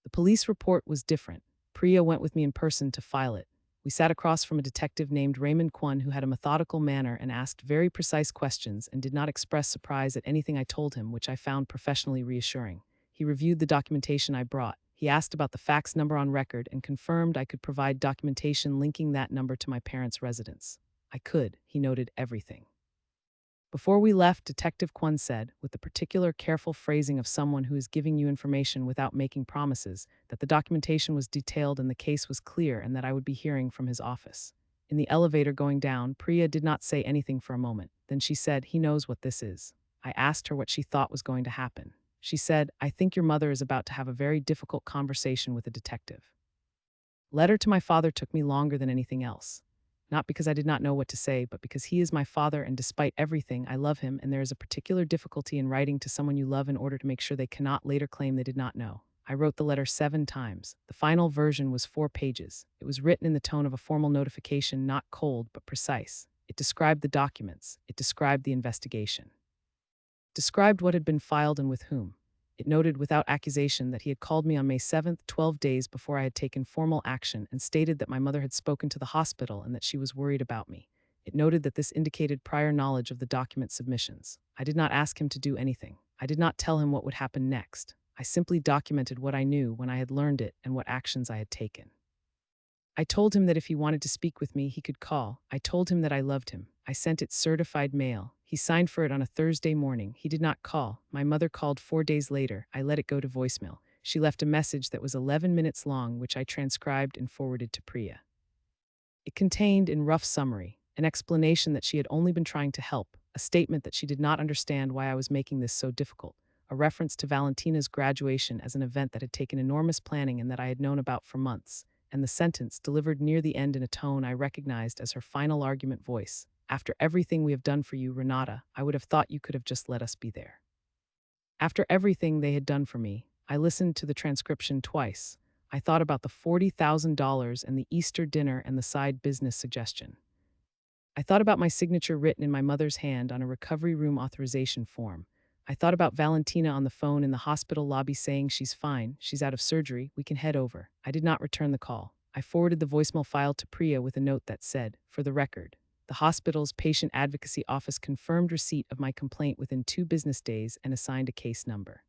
The police report was different. Priya went with me in person to file it. We sat across from a detective named Raymond Kwon who had a methodical manner and asked very precise questions and did not express surprise at anything I told him, which I found professionally reassuring. He reviewed the documentation I brought. He asked about the fax number on record and confirmed I could provide documentation linking that number to my parents' residence. I could. He noted everything. Before we left, Detective Kwon said, with the particular careful phrasing of someone who is giving you information without making promises, that the documentation was detailed and the case was clear and that I would be hearing from his office. In the elevator going down, Priya did not say anything for a moment. Then she said, "He knows what this is." I asked her what she thought was going to happen. She said, "I think your mother is about to have a very difficult conversation with a detective." Letter to my father took me longer than anything else. Not because I did not know what to say, but because he is my father and despite everything, I love him and there is a particular difficulty in writing to someone you love in order to make sure they cannot later claim they did not know. I wrote the letter 7 times. The final version was 4 pages. It was written in the tone of a formal notification, not cold but precise. It described the documents. It described the investigation. Described what had been filed and with whom. It noted without accusation that he had called me on May 7th, 12 days before I had taken formal action, and stated that my mother had spoken to the hospital and that she was worried about me. It noted that this indicated prior knowledge of the document submissions. I did not ask him to do anything. I did not tell him what would happen next. I simply documented what I knew when I had learned it and what actions I had taken. I told him that if he wanted to speak with me, he could call. I told him that I loved him. I sent it certified mail. He signed for it on a Thursday morning. He did not call. My mother called 4 days later. I let it go to voicemail. She left a message that was 11 minutes long, which I transcribed and forwarded to Priya. It contained, in rough summary, an explanation that she had only been trying to help, a statement that she did not understand why I was making this so difficult, a reference to Valentina's graduation as an event that had taken enormous planning and that I had known about for months, and the sentence, delivered near the end in a tone I recognized as her final argument voice. "After everything we have done for you, Renata, I would have thought you could have just let us be there." After everything they had done for me, I listened to the transcription twice. I thought about the $40,000 and the Easter dinner and the side business suggestion. I thought about my signature written in my mother's hand on a recovery room authorization form. I thought about Valentina on the phone in the hospital lobby saying she's fine, she's out of surgery, we can head over. I did not return the call. I forwarded the voicemail file to Priya with a note that said, "For the record, the hospital's patient advocacy office confirmed receipt of my complaint within 2 business days and assigned a case number.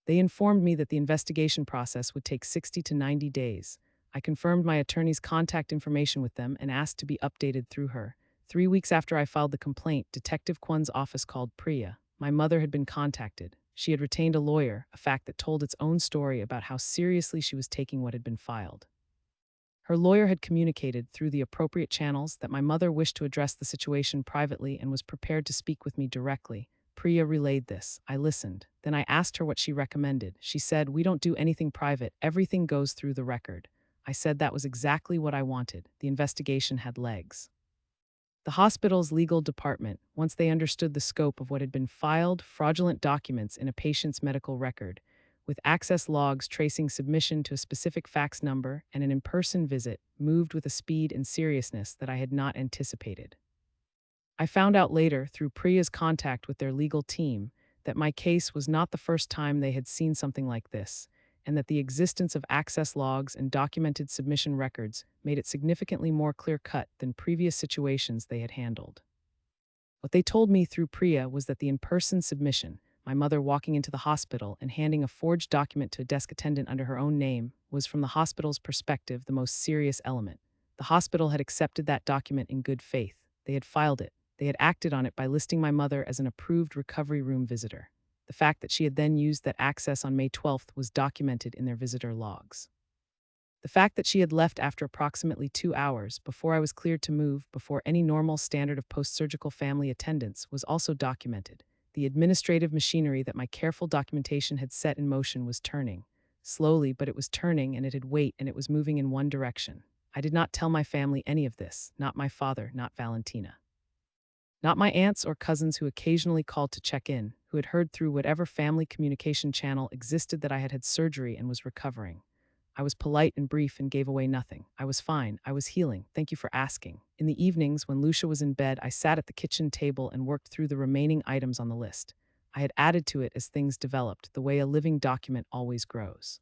They informed me that the investigation process would take 60 to 90 days. I confirmed my attorney's contact information with them and asked to be updated through her. 3 weeks after I filed the complaint, Detective Kwon's office called Priya. My mother had been contacted. She had retained a lawyer, a fact that told its own story about how seriously she was taking what had been filed. Her lawyer had communicated through the appropriate channels that my mother wished to address the situation privately and was prepared to speak with me directly. Priya relayed this. I listened. Then I asked her what she recommended. She said, "We don't do anything private. Everything goes through the record." I said that was exactly what I wanted. The investigation had legs. The hospital's legal department, once they understood the scope of what had been filed, fraudulent documents in a patient's medical record, with access logs tracing submission to a specific fax number and an in-person visit, moved with a speed and seriousness that I had not anticipated. I found out later, through Priya's contact with their legal team, that my case was not the first time they had seen something like this, and that the existence of access logs and documented submission records made it significantly more clear-cut than previous situations they had handled. What they told me through Priya was that the in-person submission, my mother walking into the hospital and handing a forged document to a desk attendant under her own name, was from the hospital's perspective the most serious element. The hospital had accepted that document in good faith. They had filed it. They had acted on it by listing my mother as an approved recovery room visitor. The fact that she had then used that access on May 12th was documented in their visitor logs. The fact that she had left after approximately 2 hours, before I was cleared to move, before any normal standard of post-surgical family attendance, was also documented. The administrative machinery that my careful documentation had set in motion was turning. Slowly, but it was turning, and it had weight, and it was moving in one direction. I did not tell my family any of this, not my father, not Valentina. Not my aunts or cousins who occasionally called to check in, who had heard through whatever family communication channel existed that I had had surgery and was recovering. I was polite and brief and gave away nothing. I was fine. I was healing. Thank you for asking. In the evenings, when Lucia was in bed, I sat at the kitchen table and worked through the remaining items on the list. I had added to it as things developed, the way a living document always grows.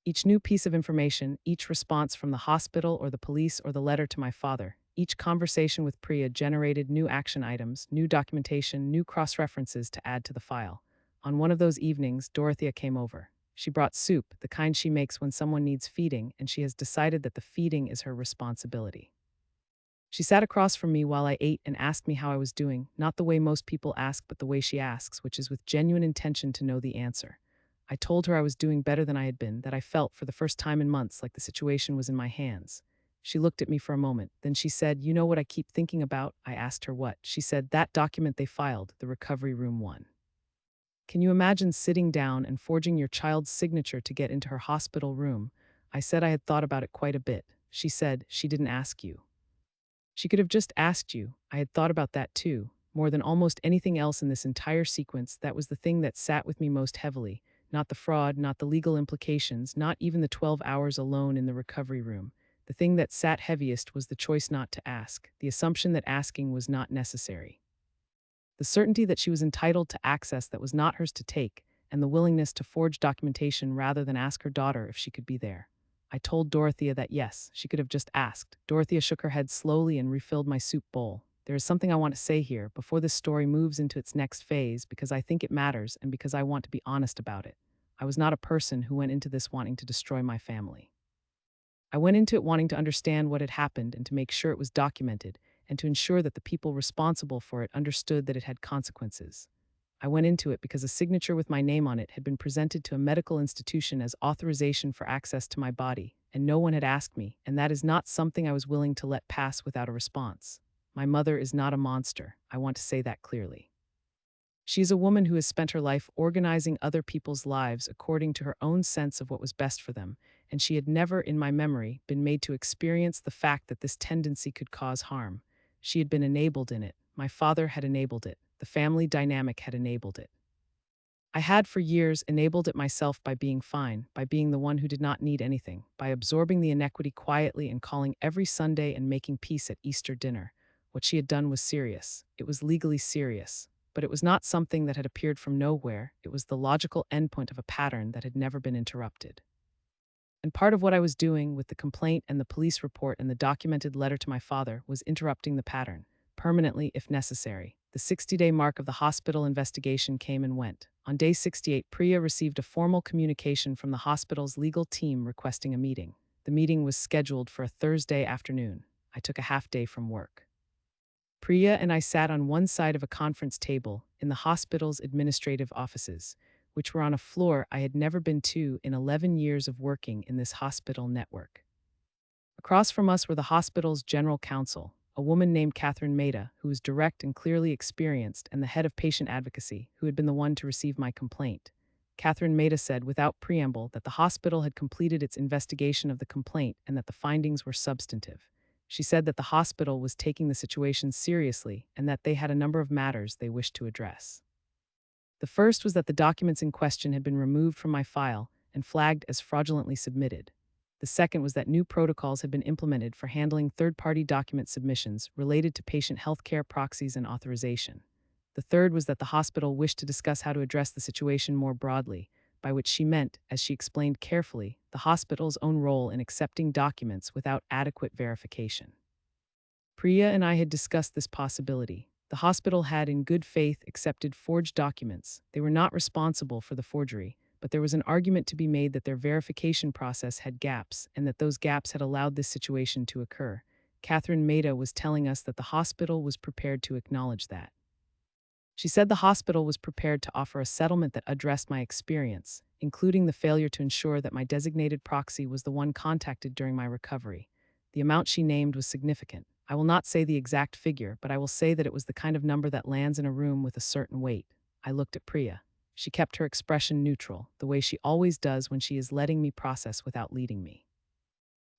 Each new piece of information, each response from the hospital or the police or the letter to my father, each conversation with Priya generated new action items, new documentation, new cross-references to add to the file. On one of those evenings, Dorothea came over. She brought soup, the kind she makes when someone needs feeding, and she has decided that the feeding is her responsibility. She sat across from me while I ate and asked me how I was doing, not the way most people ask, but the way she asks, which is with genuine intention to know the answer. I told her I was doing better than I had been, that I felt for the first time in months like the situation was in my hands. She looked at me for a moment. Then she said, "You know what I keep thinking about?" I asked her what. She said, "That document they filed, the recovery room one. Can you imagine sitting down and forging your child's signature to get into her hospital room?" I said I had thought about it quite a bit. She said, "She didn't ask you." She could have just asked you. I had thought about that too. More than almost anything else in this entire sequence, that was the thing that sat with me most heavily. Not the fraud, not the legal implications, not even the 12 hours alone in the recovery room. The thing that sat heaviest was the choice not to ask, the assumption that asking was not necessary. The certainty that she was entitled to access that was not hers to take, and the willingness to forge documentation rather than ask her daughter if she could be there. I told Dorothea that yes, she could have just asked. Dorothea shook her head slowly and refilled my soup bowl. There is something I want to say here before this story moves into its next phase, because I think it matters and because I want to be honest about it. I was not a person who went into this wanting to destroy my family. I went into it wanting to understand what had happened and to make sure it was documented, and to ensure that the people responsible for it understood that it had consequences. I went into it because a signature with my name on it had been presented to a medical institution as authorization for access to my body, and no one had asked me, and that is not something I was willing to let pass without a response. My mother is not a monster. I want to say that clearly. She is a woman who has spent her life organizing other people's lives according to her own sense of what was best for them, and she had never, in my memory, been made to experience the fact that this tendency could cause harm. She had been enabled in it. My father had enabled it. The family dynamic had enabled it. I had for years enabled it myself by being fine, by being the one who did not need anything, by absorbing the inequity quietly and calling every Sunday and making peace at Easter dinner. What she had done was serious. It was legally serious. But it was not something that had appeared from nowhere. It was the logical endpoint of a pattern that had never been interrupted. And part of what I was doing with the complaint and the police report and the documented letter to my father was interrupting the pattern, permanently if necessary. The 60-day mark of the hospital investigation came and went. On day 68, Priya received a formal communication from the hospital's legal team requesting a meeting. The meeting was scheduled for a Thursday afternoon. I took a half day from work. Priya and I sat on one side of a conference table in the hospital's administrative offices, which were on a floor I had never been to in 11 years of working in this hospital network. Across from us were the hospital's general counsel, a woman named Catherine Mehta, who was direct and clearly experienced, and the head of patient advocacy, who had been the one to receive my complaint. Catherine Mehta said without preamble that the hospital had completed its investigation of the complaint and that the findings were substantive. She said that the hospital was taking the situation seriously and that they had a number of matters they wished to address. The first was that the documents in question had been removed from my file and flagged as fraudulently submitted. The second was that new protocols had been implemented for handling third-party document submissions related to patient healthcare proxies and authorization. The third was that the hospital wished to discuss how to address the situation more broadly, by which she meant, as she explained carefully, the hospital's own role in accepting documents without adequate verification. Priya and I had discussed this possibility. The hospital had, in good faith, accepted forged documents. They were not responsible for the forgery, but there was an argument to be made that their verification process had gaps, and that those gaps had allowed this situation to occur. Catherine Mehta was telling us that the hospital was prepared to acknowledge that. She said the hospital was prepared to offer a settlement that addressed my experience, including the failure to ensure that my designated proxy was the one contacted during my recovery. The amount she named was significant. I will not say the exact figure, but I will say that it was the kind of number that lands in a room with a certain weight. I looked at Priya. She kept her expression neutral, the way she always does when she is letting me process without leading me.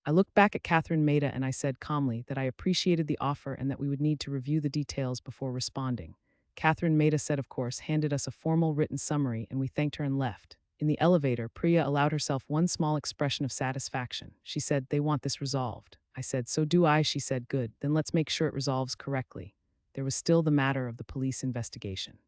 I looked back at Catherine Mehta and I said calmly that I appreciated the offer and that we would need to review the details before responding. Catherine Mehta said, of course, handed us a formal written summary, and we thanked her and left. In the elevator, Priya allowed herself one small expression of satisfaction. She said, "They want this resolved." I said, "So do I." She said, "Good, then let's make sure it resolves correctly." There was still the matter of the police investigation.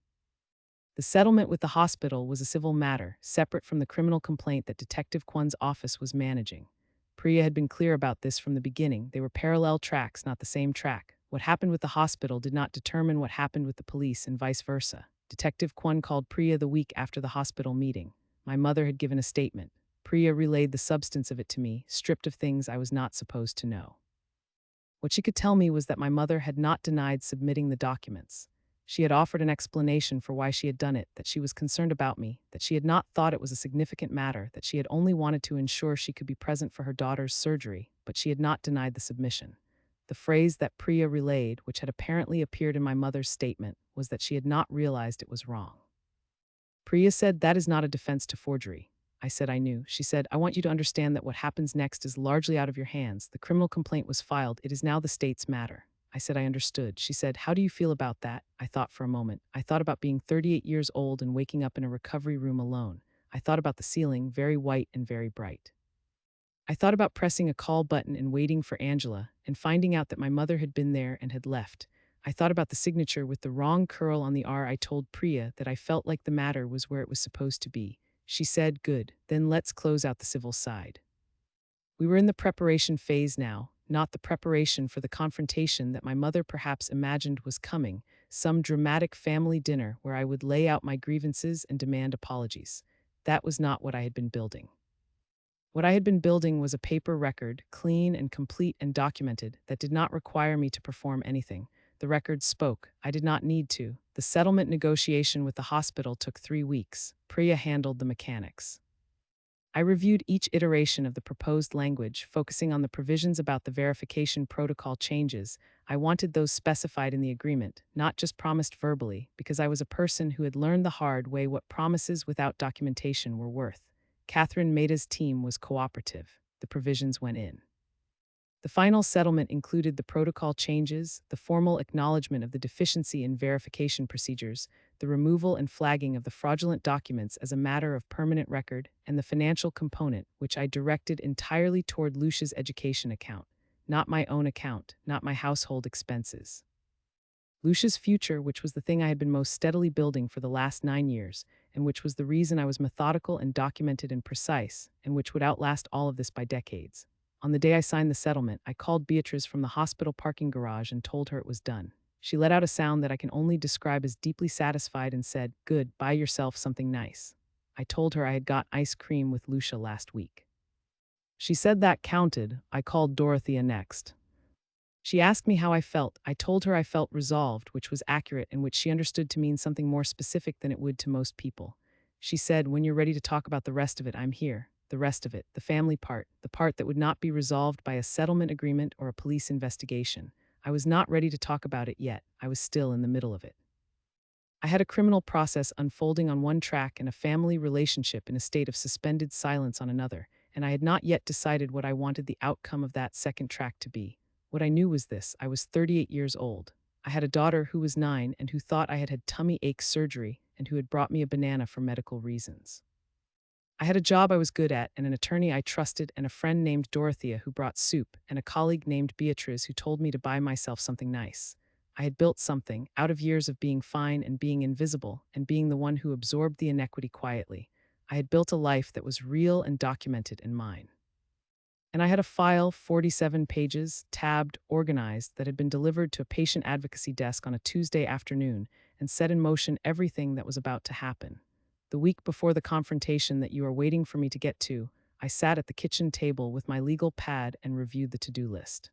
The settlement with the hospital was a civil matter, separate from the criminal complaint that Detective Kwan's office was managing. Priya had been clear about this from the beginning. They were parallel tracks, not the same track. What happened with the hospital did not determine what happened with the police, and vice versa. Detective Kwan called Priya the week after the hospital meeting. My mother had given a statement. Priya relayed the substance of it to me, stripped of things I was not supposed to know. What she could tell me was that my mother had not denied submitting the documents. She had offered an explanation for why she had done it, that she was concerned about me, that she had not thought it was a significant matter, that she had only wanted to ensure she could be present for her daughter's surgery, but she had not denied the submission. The phrase that Priya relayed, which had apparently appeared in my mother's statement, was that she had not realized it was wrong. Priya said, "That is not a defense to forgery." I said I knew. She said, "I want you to understand that what happens next is largely out of your hands. The criminal complaint was filed. It is now the state's matter." I said I understood. She said, "How do you feel about that?" I thought for a moment. I thought about being 38 years old and waking up in a recovery room alone. I thought about the ceiling, very white and very bright. I thought about pressing a call button and waiting for Angela, and finding out that my mother had been there and had left. I thought about the signature with the wrong curl on the R. I told Priya that I felt like the matter was where it was supposed to be. She said, "Good, then let's close out the civil side." We were in the preparation phase now, not the preparation for the confrontation that my mother perhaps imagined was coming, some dramatic family dinner where I would lay out my grievances and demand apologies. That was not what I had been building. What I had been building was a paper record, clean and complete and documented, that did not require me to perform anything. The record spoke. I did not need to. The settlement negotiation with the hospital took 3 weeks. Priya handled the mechanics. I reviewed each iteration of the proposed language, focusing on the provisions about the verification protocol changes. I wanted those specified in the agreement, not just promised verbally, because I was a person who had learned the hard way what promises without documentation were worth. Catherine Mehta's team was cooperative. The provisions went in. The final settlement included the protocol changes, the formal acknowledgement of the deficiency in verification procedures, the removal and flagging of the fraudulent documents as a matter of permanent record, and the financial component, which I directed entirely toward Lucia's education account, not my own account, not my household expenses. Lucia's future, which was the thing I had been most steadily building for the last 9 years, and which was the reason I was methodical and documented and precise, and which would outlast all of this by decades. On the day I signed the settlement, I called Beatrice from the hospital parking garage and told her it was done. She let out a sound that I can only describe as deeply satisfied and said, "Good, buy yourself something nice." I told her I had got ice cream with Lucia last week. She said that counted. I called Dorothea next. She asked me how I felt. I told her I felt resolved, which was accurate and which she understood to mean something more specific than it would to most people. She said, "When you're ready to talk about the rest of it, I'm here. The rest of it, the family part, the part that would not be resolved by a settlement agreement or a police investigation." I was not ready to talk about it yet. I was still in the middle of it. I had a criminal process unfolding on one track and a family relationship in a state of suspended silence on another, and I had not yet decided what I wanted the outcome of that second track to be. What I knew was this: I was 38 years old. I had a daughter who was 9 and who thought I had had tummy ache surgery and who had brought me a banana for medical reasons. I had a job I was good at and an attorney I trusted and a friend named Dorothea who brought soup and a colleague named Beatrice who told me to buy myself something nice. I had built something out of years of being fine and being invisible and being the one who absorbed the inequity quietly. I had built a life that was real and documented and mine. And I had a file, 47 pages, tabbed, organized, that had been delivered to a patient advocacy desk on a Tuesday afternoon and set in motion everything that was about to happen. The week before the confrontation that you are waiting for me to get to, I sat at the kitchen table with my legal pad and reviewed the to-do list.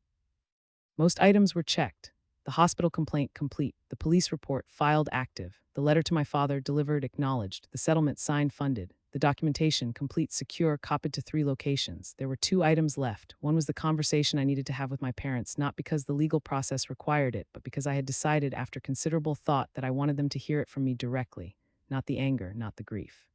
Most items were checked. The hospital complaint complete, the police report filed active, the letter to my father delivered acknowledged, the settlement signed funded, the documentation complete secure copied to 3 locations. There were 2 items left. One was the conversation I needed to have with my parents, not because the legal process required it, but because I had decided after considerable thought that I wanted them to hear it from me directly. Not the anger, not the grief.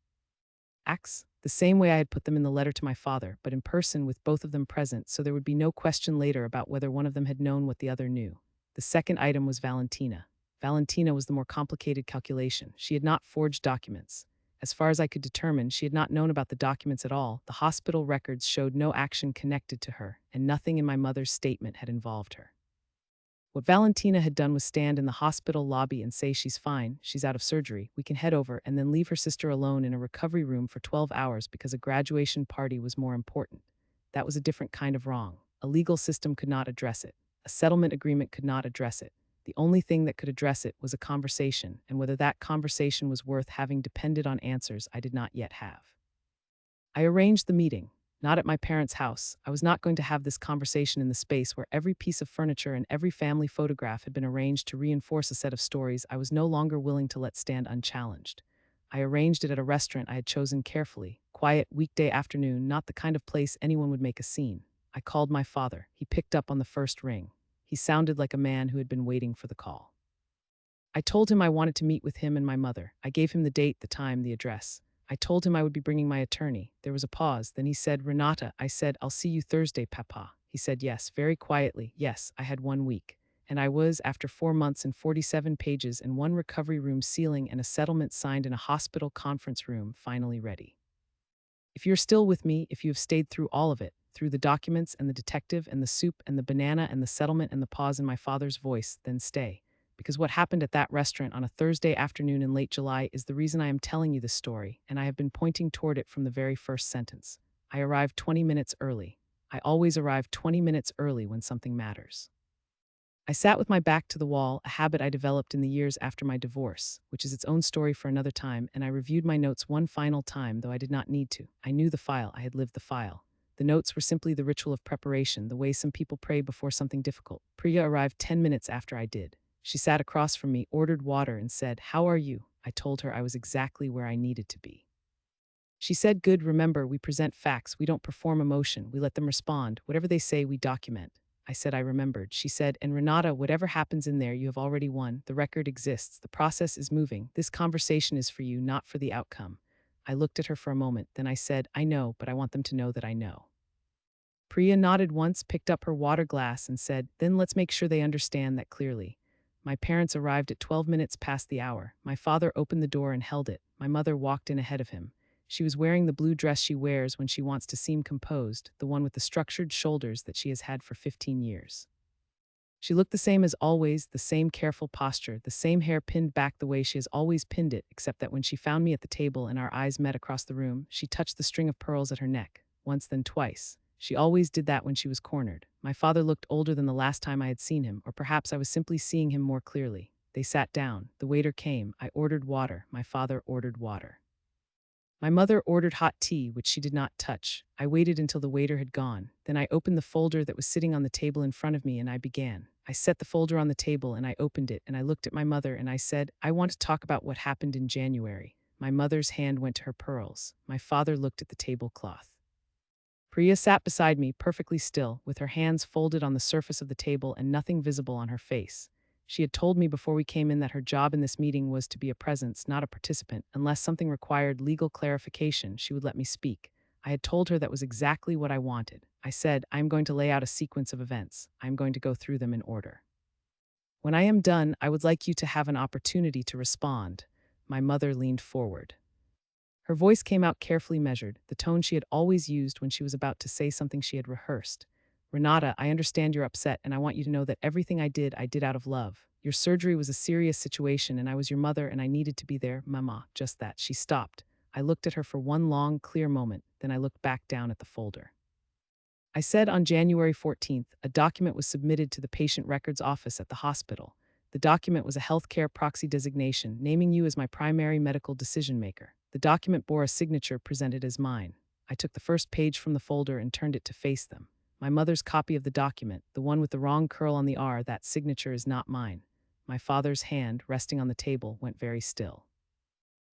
Acts, the same way I had put them in the letter to my father, but in person with both of them present, so there would be no question later about whether one of them had known what the other knew. The second item was Valentina. Valentina was the more complicated calculation. She had not forged documents. As far as I could determine, she had not known about the documents at all. The hospital records showed no action connected to her, and nothing in my mother's statement had involved her. What Valentina had done was stand in the hospital lobby and say, "She's fine, she's out of surgery, we can head over," and then leave her sister alone in a recovery room for 12 hours because a graduation party was more important. That was a different kind of wrong. A legal system could not address it. A settlement agreement could not address it. The only thing that could address it was a conversation, and whether that conversation was worth having depended on answers I did not yet have. I arranged the meeting. Not at my parents' house. I was not going to have this conversation in the space where every piece of furniture and every family photograph had been arranged to reinforce a set of stories I was no longer willing to let stand unchallenged. I arranged it at a restaurant I had chosen carefully. Quiet, weekday afternoon, not the kind of place anyone would make a scene. I called my father. He picked up on the first ring. He sounded like a man who had been waiting for the call. I told him I wanted to meet with him and my mother. I gave him the date, the time, the address. I told him I would be bringing my attorney. There was a pause. Then he said, "Renata." I said, "I'll see you Thursday, Papa." He said yes, very quietly. Yes, I had 1 week. And I was, after 4 months and 47 pages and one recovery room ceiling and a settlement signed in a hospital conference room, finally ready. If you're still with me, if you have stayed through all of it, through the documents and the detective and the soup and the banana and the settlement and the pause in my father's voice, then stay. Because what happened at that restaurant on a Thursday afternoon in late July is the reason I am telling you this story, and I have been pointing toward it from the very first sentence. I arrived 20 minutes early. I always arrive 20 minutes early when something matters. I sat with my back to the wall, a habit I developed in the years after my divorce, which is its own story for another time, and I reviewed my notes one final time, though I did not need to. I knew the file, I had lived the file. The notes were simply the ritual of preparation, the way some people pray before something difficult. Priya arrived 10 minutes after I did. She sat across from me, ordered water, and said, "How are you?" I told her I was exactly where I needed to be. She said, "Good, remember, we present facts, we don't perform emotion, we let them respond. Whatever they say, we document." I said I remembered. She said, "And Renata, whatever happens in there, you have already won. The record exists. The process is moving. This conversation is for you, not for the outcome." I looked at her for a moment. Then I said, "I know, but I want them to know that I know." Priya nodded once, picked up her water glass, and said, "Then let's make sure they understand that clearly." My parents arrived at 12 minutes past the hour. My father opened the door and held it. My mother walked in ahead of him. She was wearing the blue dress she wears when she wants to seem composed, the one with the structured shoulders that she has had for 15 years. She looked the same as always, the same careful posture, the same hair pinned back the way she has always pinned it, except that when she found me at the table and our eyes met across the room, she touched the string of pearls at her neck, once then twice. She always did that when she was cornered. My father looked older than the last time I had seen him, or perhaps I was simply seeing him more clearly. They sat down. The waiter came. I ordered water. My father ordered water. My mother ordered hot tea, which she did not touch. I waited until the waiter had gone. Then I opened the folder that was sitting on the table in front of me and I began. I set the folder on the table and I opened it and I looked at my mother and I said, "I want to talk about what happened in January." My mother's hand went to her pearls. My father looked at the tablecloth. Priya sat beside me, perfectly still, with her hands folded on the surface of the table and nothing visible on her face. She had told me before we came in that her job in this meeting was to be a presence, not a participant. Unless something required legal clarification, she would let me speak. I had told her that was exactly what I wanted. I said, "I am going to lay out a sequence of events. I am going to go through them in order. When I am done, I would like you to have an opportunity to respond." My mother leaned forward. Her voice came out carefully measured, the tone she had always used when she was about to say something she had rehearsed. "Renata, I understand you're upset, and I want you to know that everything I did out of love. Your surgery was a serious situation, and I was your mother, and I needed to be there, Mama, just that." She stopped. I looked at her for one long, clear moment, then I looked back down at the folder. I said on January 14th, a document was submitted to the patient records office at the hospital. The document was a healthcare proxy designation, naming you as my primary medical decision maker. The document bore a signature presented as mine. I took the first page from the folder and turned it to face them. My mother's copy of the document, the one with the wrong curl on the R, that signature is not mine. My father's hand, resting on the table, went very still.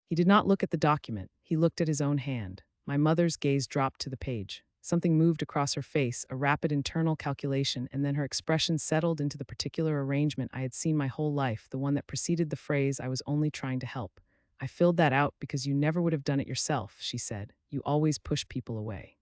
He did not look at the document, he looked at his own hand. My mother's gaze dropped to the page. Something moved across her face, a rapid internal calculation, and then her expression settled into the particular arrangement I had seen my whole life, the one that preceded the phrase, "I was only trying to help." "I filled that out because you never would have done it yourself," she said. "You always push people away.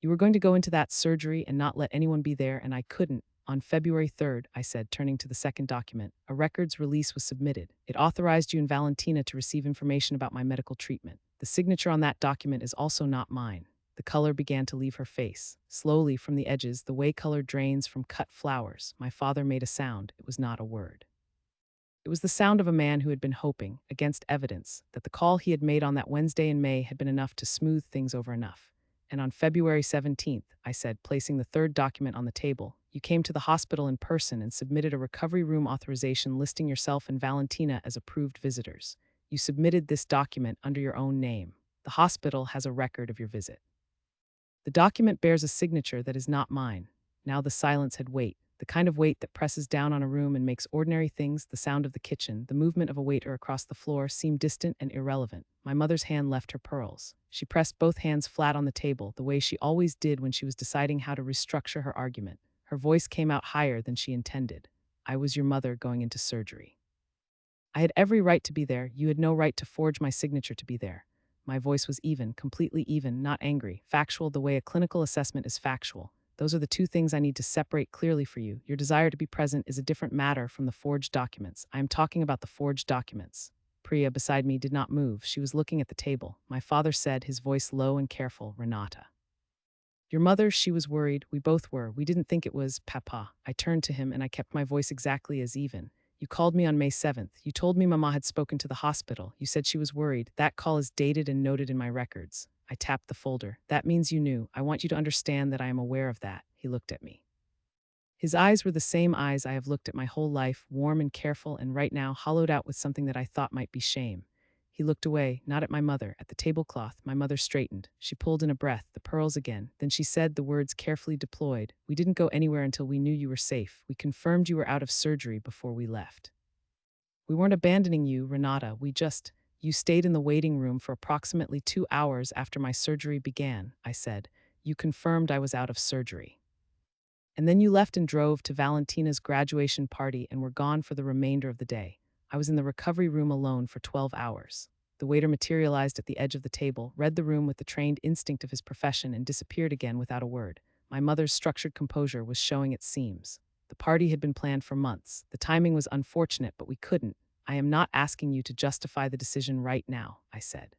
You were going to go into that surgery and not let anyone be there, and I couldn't." On February 3rd, I said, turning to the second document, a records release was submitted. It authorized you and Valentina to receive information about my medical treatment. The signature on that document is also not mine. The color began to leave her face. Slowly, from the edges, the way color drains from cut flowers. My father made a sound. It was not a word. It was the sound of a man who had been hoping, against evidence, that the call he had made on that Wednesday in May had been enough to smooth things over enough. And on February 17th, I said, placing the third document on the table, "You came to the hospital in person and submitted a recovery room authorization listing yourself and Valentina as approved visitors. You submitted this document under your own name. The hospital has a record of your visit." The document bears a signature that is not mine. Now the silence had weight, the kind of weight that presses down on a room and makes ordinary things, the sound of the kitchen, the movement of a waiter across the floor, seem distant and irrelevant. My mother's hand left her pearls. She pressed both hands flat on the table, the way she always did when she was deciding how to restructure her argument. Her voice came out higher than she intended. I was your mother going into surgery. I had every right to be there. You had no right to forge my signature to be there. My voice was even, completely even, not angry, factual the way a clinical assessment is factual. Those are the two things I need to separate clearly for you. Your desire to be present is a different matter from the forged documents. I am talking about the forged documents. Priya, beside me, did not move. She was looking at the table. My father said, his voice low and careful, Renata. Your mother, she was worried. We both were. We didn't think it was Papa. I turned to him and I kept my voice exactly as even. You called me on May 7th. You told me Mama had spoken to the hospital. You said she was worried. That call is dated and noted in my records. I tapped the folder. That means you knew. I want you to understand that I am aware of that. He looked at me. His eyes were the same eyes I have looked at my whole life, warm and careful, and right now hollowed out with something that I thought might be shame. He looked away, not at my mother, at the tablecloth. My mother straightened. She pulled in a breath, the pearls again. Then she said, the words carefully deployed. We didn't go anywhere until we knew you were safe. We confirmed you were out of surgery before we left. We weren't abandoning you, Renata. You stayed in the waiting room for approximately 2 hours after my surgery began, I said. You confirmed I was out of surgery. And then you left and drove to Valentina's graduation party and were gone for the remainder of the day. I was in the recovery room alone for 12 hours. The waiter materialized at the edge of the table, read the room with the trained instinct of his profession, and disappeared again without a word. My mother's structured composure was showing its seams. The party had been planned for months. The timing was unfortunate, but we couldn't. I am not asking you to justify the decision right now, I said.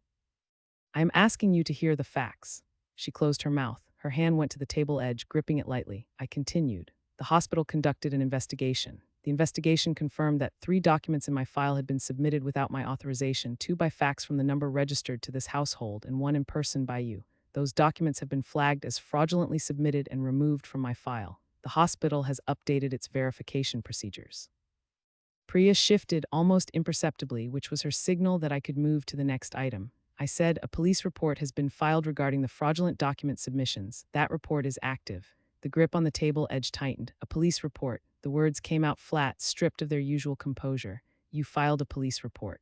I am asking you to hear the facts. She closed her mouth. Her hand went to the table edge, gripping it lightly. I continued. The hospital conducted an investigation. The investigation confirmed that 3 documents in my file had been submitted without my authorization, 2 by fax from the number registered to this household and 1 in person by you. Those documents have been flagged as fraudulently submitted and removed from my file. The hospital has updated its verification procedures. Priya shifted almost imperceptibly, which was her signal that I could move to the next item. I said, a police report has been filed regarding the fraudulent document submissions. That report is active. The grip on the table edge tightened. A police report. The words came out flat, stripped of their usual composure. You filed a police report.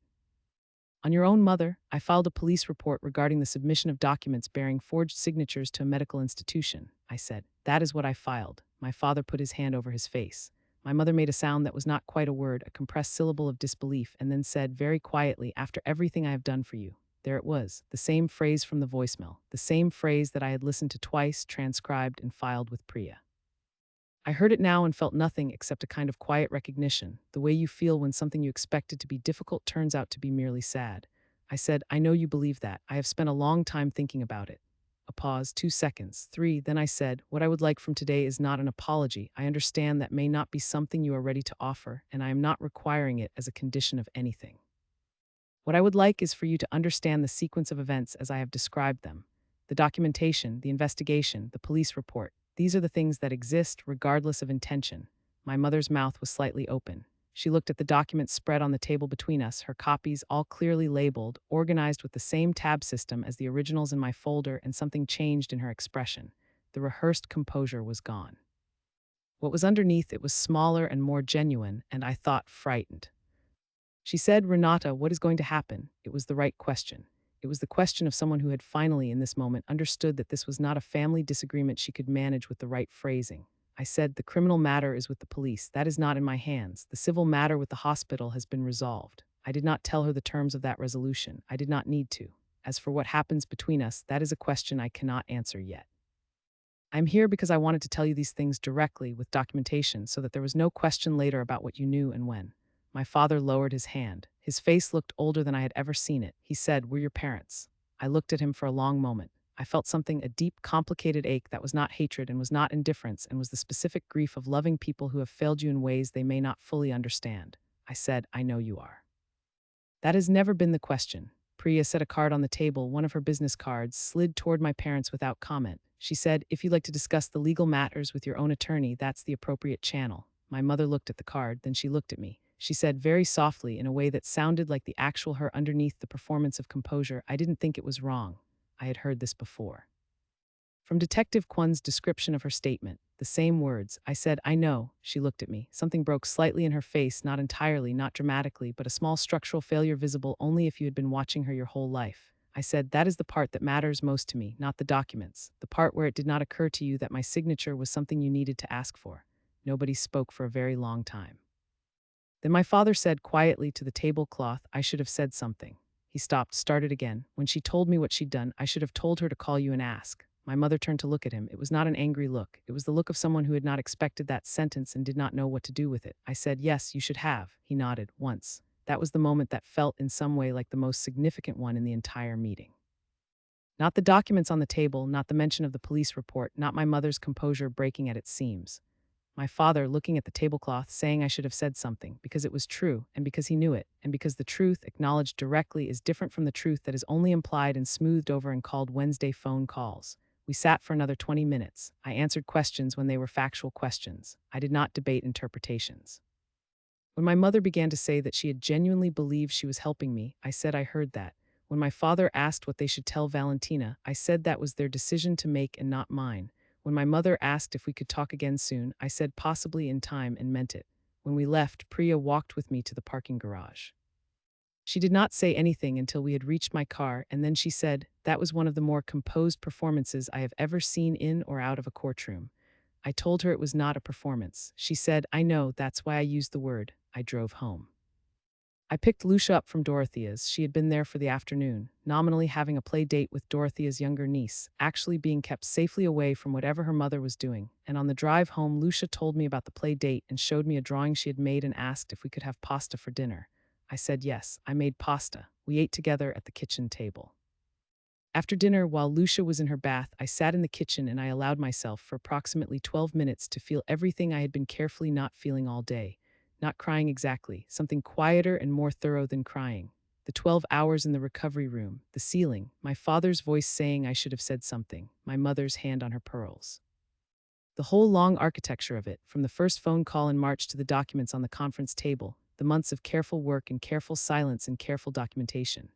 On your own mother, I filed a police report regarding the submission of documents bearing forged signatures to a medical institution, I said. That is what I filed. My father put his hand over his face. My mother made a sound that was not quite a word, a compressed syllable of disbelief, and then said very quietly, after everything I have done for you. There it was, the same phrase from the voicemail, the same phrase that I had listened to twice, transcribed, and filed with Priya. I heard it now and felt nothing except a kind of quiet recognition, the way you feel when something you expected to be difficult turns out to be merely sad. I said, I know you believe that. I have spent a long time thinking about it. A pause, 2 seconds, 3, then I said, what I would like from today is not an apology. I understand that may not be something you are ready to offer, and I am not requiring it as a condition of anything. What I would like is for you to understand the sequence of events as I have described them. The documentation, the investigation, the police report. These are the things that exist regardless of intention. My mother's mouth was slightly open. She looked at the documents spread on the table between us, her copies all clearly labeled, organized with the same tab system as the originals in my folder, and something changed in her expression. The rehearsed composure was gone. What was underneath it was smaller and more genuine, and I thought frightened. She said, Renata, what is going to happen? It was the right question. It was the question of someone who had finally, in this moment, understood that this was not a family disagreement she could manage with the right phrasing. I said, the criminal matter is with the police. That is not in my hands. The civil matter with the hospital has been resolved. I did not tell her the terms of that resolution. I did not need to. As for what happens between us, that is a question I cannot answer yet. I'm here because I wanted to tell you these things directly with documentation so that there was no question later about what you knew and when. My father lowered his hand. His face looked older than I had ever seen it. He said, we're your parents. I looked at him for a long moment. I felt something, a deep, complicated ache that was not hatred and was not indifference and was the specific grief of loving people who have failed you in ways they may not fully understand. I said, I know you are. That has never been the question. Priya set a card on the table, one of her business cards, slid toward my parents without comment. She said, if you'd like to discuss the legal matters with your own attorney, that's the appropriate channel. My mother looked at the card, then she looked at me. She said very softly, in a way that sounded like the actual her underneath the performance of composure, I didn't think it was wrong. I had heard this before. From Detective Kwon's description of her statement, the same words, I said, I know. She looked at me. Something broke slightly in her face, not entirely, not dramatically, but a small structural failure visible only if you had been watching her your whole life. I said, that is the part that matters most to me, not the documents. The part where it did not occur to you that my signature was something you needed to ask for. Nobody spoke for a very long time. Then my father said quietly to the tablecloth, I should have said something. He stopped, started again. When she told me what she'd done, I should have told her to call you and ask. My mother turned to look at him. It was not an angry look. It was the look of someone who had not expected that sentence and did not know what to do with it. I said, yes, you should have. He nodded, once. That was the moment that felt in some way like the most significant one in the entire meeting. Not the documents on the table, not the mention of the police report, not my mother's composure breaking at its seams. My father looking at the tablecloth, saying I should have said something, because it was true, and because he knew it, and because the truth, acknowledged directly, is different from the truth that is only implied and smoothed over and called Wednesday phone calls. We sat for another 20 minutes. I answered questions when they were factual questions. I did not debate interpretations. When my mother began to say that she had genuinely believed she was helping me, I said I heard that. When my father asked what they should tell Valentina, I said that was their decision to make and not mine. When my mother asked if we could talk again soon, I said possibly in time and meant it. When we left, Priya walked with me to the parking garage. She did not say anything until we had reached my car, and then she said, that was one of the more composed performances I have ever seen in or out of a courtroom. I told her it was not a performance. She said, I know, that's why I used the word. I drove home. I picked Lucia up from Dorothea's. She had been there for the afternoon, nominally having a play date with Dorothea's younger niece, actually being kept safely away from whatever her mother was doing. And on the drive home, Lucia told me about the play date and showed me a drawing she had made and asked if we could have pasta for dinner. I said yes. I made pasta. We ate together at the kitchen table. After dinner, while Lucia was in her bath, I sat in the kitchen and I allowed myself for approximately 12 minutes to feel everything I had been carefully not feeling all day. Not crying exactly, something quieter and more thorough than crying. The 12 hours in the recovery room, the ceiling, my father's voice saying I should have said something, my mother's hand on her pearls. The whole long architecture of it, from the first phone call in March to the documents on the conference table, the months of careful work and careful silence and careful documentation.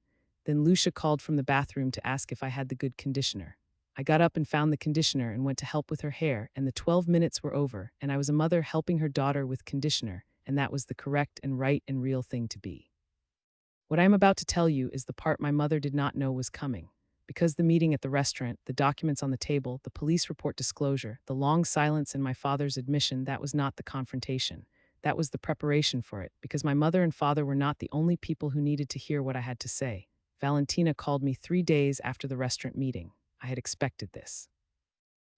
Then Lucia called from the bathroom to ask if I had the good conditioner. I got up and found the conditioner and went to help with her hair, and the 12 minutes were over, and I was a mother helping her daughter with conditioner, and that was the correct and right and real thing to be. What I am about to tell you is the part my mother did not know was coming. Because the meeting at the restaurant, the documents on the table, the police report disclosure, the long silence and my father's admission, that was not the confrontation. That was the preparation for it, because my mother and father were not the only people who needed to hear what I had to say. Valentina called me 3 days after the restaurant meeting. I had expected this.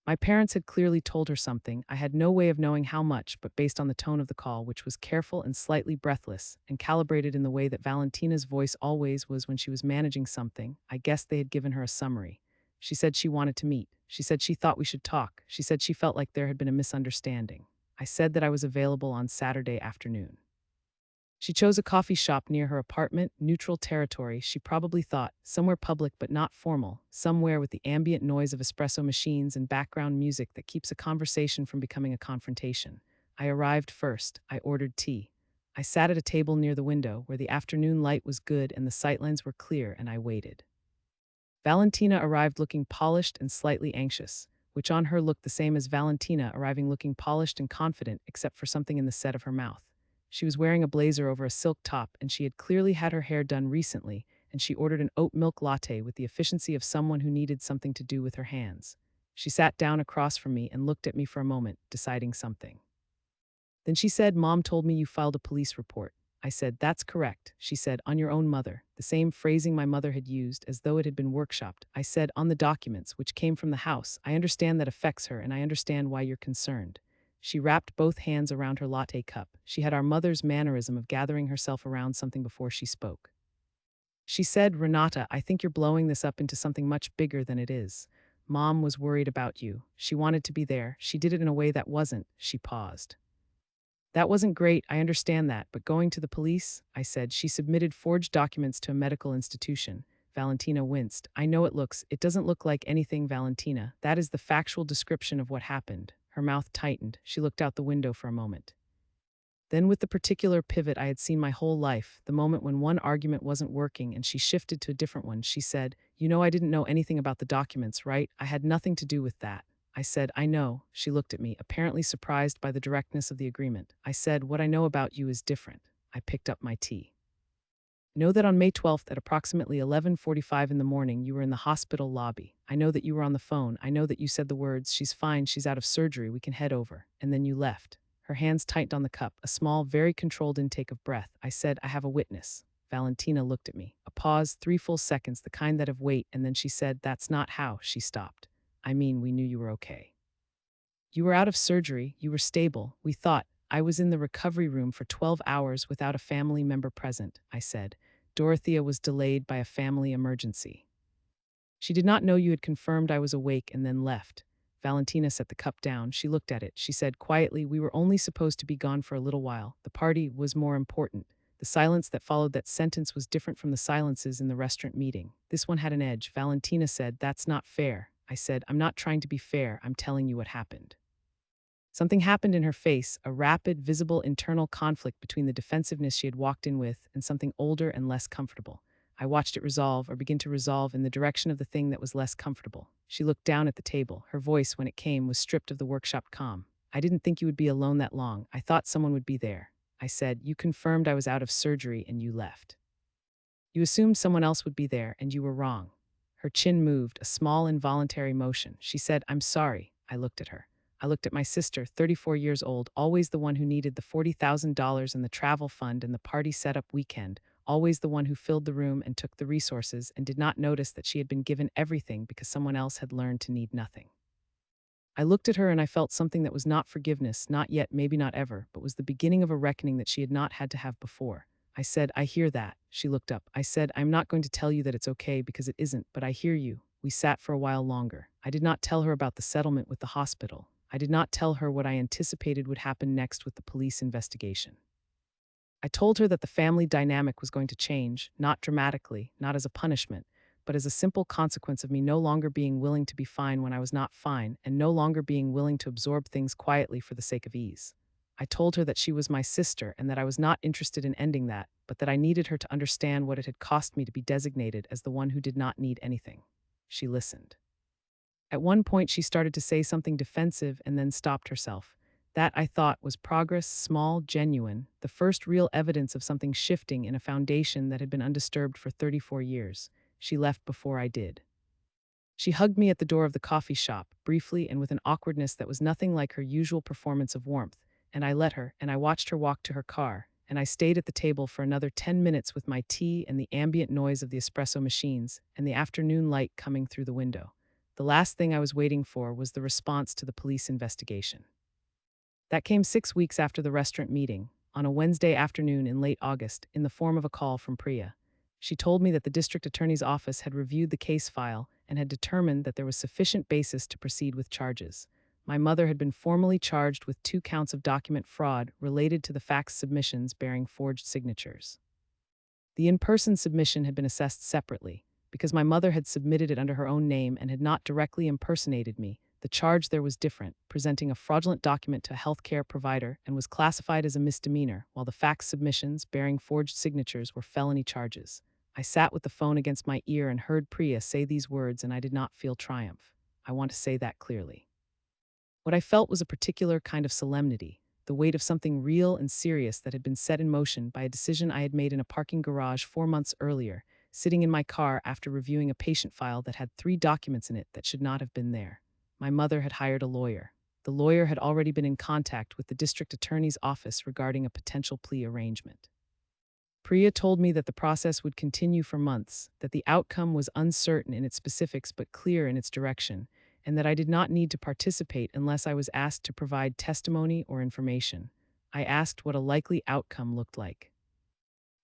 My parents had clearly told her something. I had no way of knowing how much, but based on the tone of the call, which was careful and slightly breathless, and calibrated in the way that Valentina's voice always was when she was managing something, I guessed they had given her a summary. She said she wanted to meet. She said she thought we should talk. She said she felt like there had been a misunderstanding. I said that I was available on Saturday afternoon. She chose a coffee shop near her apartment, neutral territory, she probably thought, somewhere public but not formal, somewhere with the ambient noise of espresso machines and background music that keeps a conversation from becoming a confrontation. I arrived first. I ordered tea. I sat at a table near the window where the afternoon light was good and the sightlines were clear, and I waited. Valentina arrived looking polished and slightly anxious, which on her looked the same as Valentina arriving looking polished and confident except for something in the set of her mouth. She was wearing a blazer over a silk top, and she had clearly had her hair done recently, and she ordered an oat milk latte with the efficiency of someone who needed something to do with her hands. She sat down across from me and looked at me for a moment, deciding something. Then she said, Mom told me you filed a police report. I said, that's correct. She said, on your own mother, the same phrasing my mother had used as though it had been workshopped. I said, on the documents, which came from the house. I understand that affects her, and I understand why you're concerned. She wrapped both hands around her latte cup. She had our mother's mannerism of gathering herself around something before she spoke. She said, Renata, I think you're blowing this up into something much bigger than it is. Mom was worried about you. She wanted to be there. She did it in a way that wasn't. She paused. That wasn't great, I understand that, but going to the police, I said, she submitted forged documents to a medical institution. Valentina winced. I know it doesn't look like anything, Valentina. That is the factual description of what happened. Her mouth tightened. She looked out the window for a moment. Then, with the particular pivot I had seen my whole life, the moment when one argument wasn't working and she shifted to a different one, she said, "You know, I didn't know anything about the documents, right? I had nothing to do with that." I said, "I know." She looked at me, apparently surprised by the directness of the agreement. I said, "What I know about you is different." I picked up my tea. Know that on May 12th at approximately 11:45 in the morning, you were in the hospital lobby. I know that you were on the phone. I know that you said the words, "She's fine, she's out of surgery, we can head over." And then you left. Her hands tightened on the cup, a small, very controlled intake of breath. I said, "I have a witness." Valentina looked at me. A pause, 3 full seconds, the kind that have weight, and then she said, "That's not how." She stopped. "I mean, we knew you were okay. You were out of surgery, you were stable. We thought. I was in the recovery room for 12 hours without a family member present," I said. "Dorothea was delayed by a family emergency. She did not know you had confirmed I was awake and then left." Valentina set the cup down. She looked at it. She said quietly, "We were only supposed to be gone for a little while. The party was more important." The silence that followed that sentence was different from the silences in the restaurant meeting. This one had an edge. Valentina said, "That's not fair." I said, "I'm not trying to be fair. I'm telling you what happened." Something happened in her face, a rapid, visible internal conflict between the defensiveness she had walked in with and something older and less comfortable. I watched it resolve or begin to resolve in the direction of the thing that was less comfortable. She looked down at the table. Her voice, when it came, was stripped of the workshop calm. "I didn't think you would be alone that long. I thought someone would be there." I said, "You confirmed I was out of surgery and you left. You assumed someone else would be there, and you were wrong." Her chin moved, a small involuntary motion. She said, "I'm sorry." I looked at her. I looked at my sister, 34 years old, always the one who needed the $40,000 in the travel fund and the party setup weekend, always the one who filled the room and took the resources and did not notice that she had been given everything because someone else had learned to need nothing. I looked at her and I felt something that was not forgiveness, not yet, maybe not ever, but was the beginning of a reckoning that she had not had to have before. I said, "I hear that." She looked up. I said, "I'm not going to tell you that it's okay because it isn't, but I hear you." We sat for a while longer. I did not tell her about the settlement with the hospital. I did not tell her what I anticipated would happen next with the police investigation. I told her that the family dynamic was going to change, not dramatically, not as a punishment, but as a simple consequence of me no longer being willing to be fine when I was not fine, and no longer being willing to absorb things quietly for the sake of ease. I told her that she was my sister and that I was not interested in ending that, but that I needed her to understand what it had cost me to be designated as the one who did not need anything. She listened. At one point, she started to say something defensive and then stopped herself. That, I thought, was progress, small, genuine, the first real evidence of something shifting in a foundation that had been undisturbed for 34 years. She left before I did. She hugged me at the door of the coffee shop, briefly and with an awkwardness that was nothing like her usual performance of warmth, and I let her, and I watched her walk to her car, and I stayed at the table for another 10 minutes with my tea and the ambient noise of the espresso machines and the afternoon light coming through the window. The last thing I was waiting for was the response to the police investigation. That came 6 weeks after the restaurant meeting, on a Wednesday afternoon in late August, in the form of a call from Priya. She told me that the district attorney's office had reviewed the case file and had determined that there was sufficient basis to proceed with charges. My mother had been formally charged with 2 counts of document fraud related to the fax submissions bearing forged signatures. The in-person submission had been assessed separately. Because my mother had submitted it under her own name and had not directly impersonated me, the charge there was different, presenting a fraudulent document to a healthcare provider, and was classified as a misdemeanor, while the fax submissions bearing forged signatures were felony charges. I sat with the phone against my ear and heard Priya say these words, and I did not feel triumph. I want to say that clearly. What I felt was a particular kind of solemnity, the weight of something real and serious that had been set in motion by a decision I had made in a parking garage 4 months earlier, sitting in my car after reviewing a patient file that had 3 documents in it that should not have been there. My mother had hired a lawyer. The lawyer had already been in contact with the district attorney's office regarding a potential plea arrangement. Priya told me that the process would continue for months, that the outcome was uncertain in its specifics but clear in its direction, and that I did not need to participate unless I was asked to provide testimony or information. I asked what a likely outcome looked like.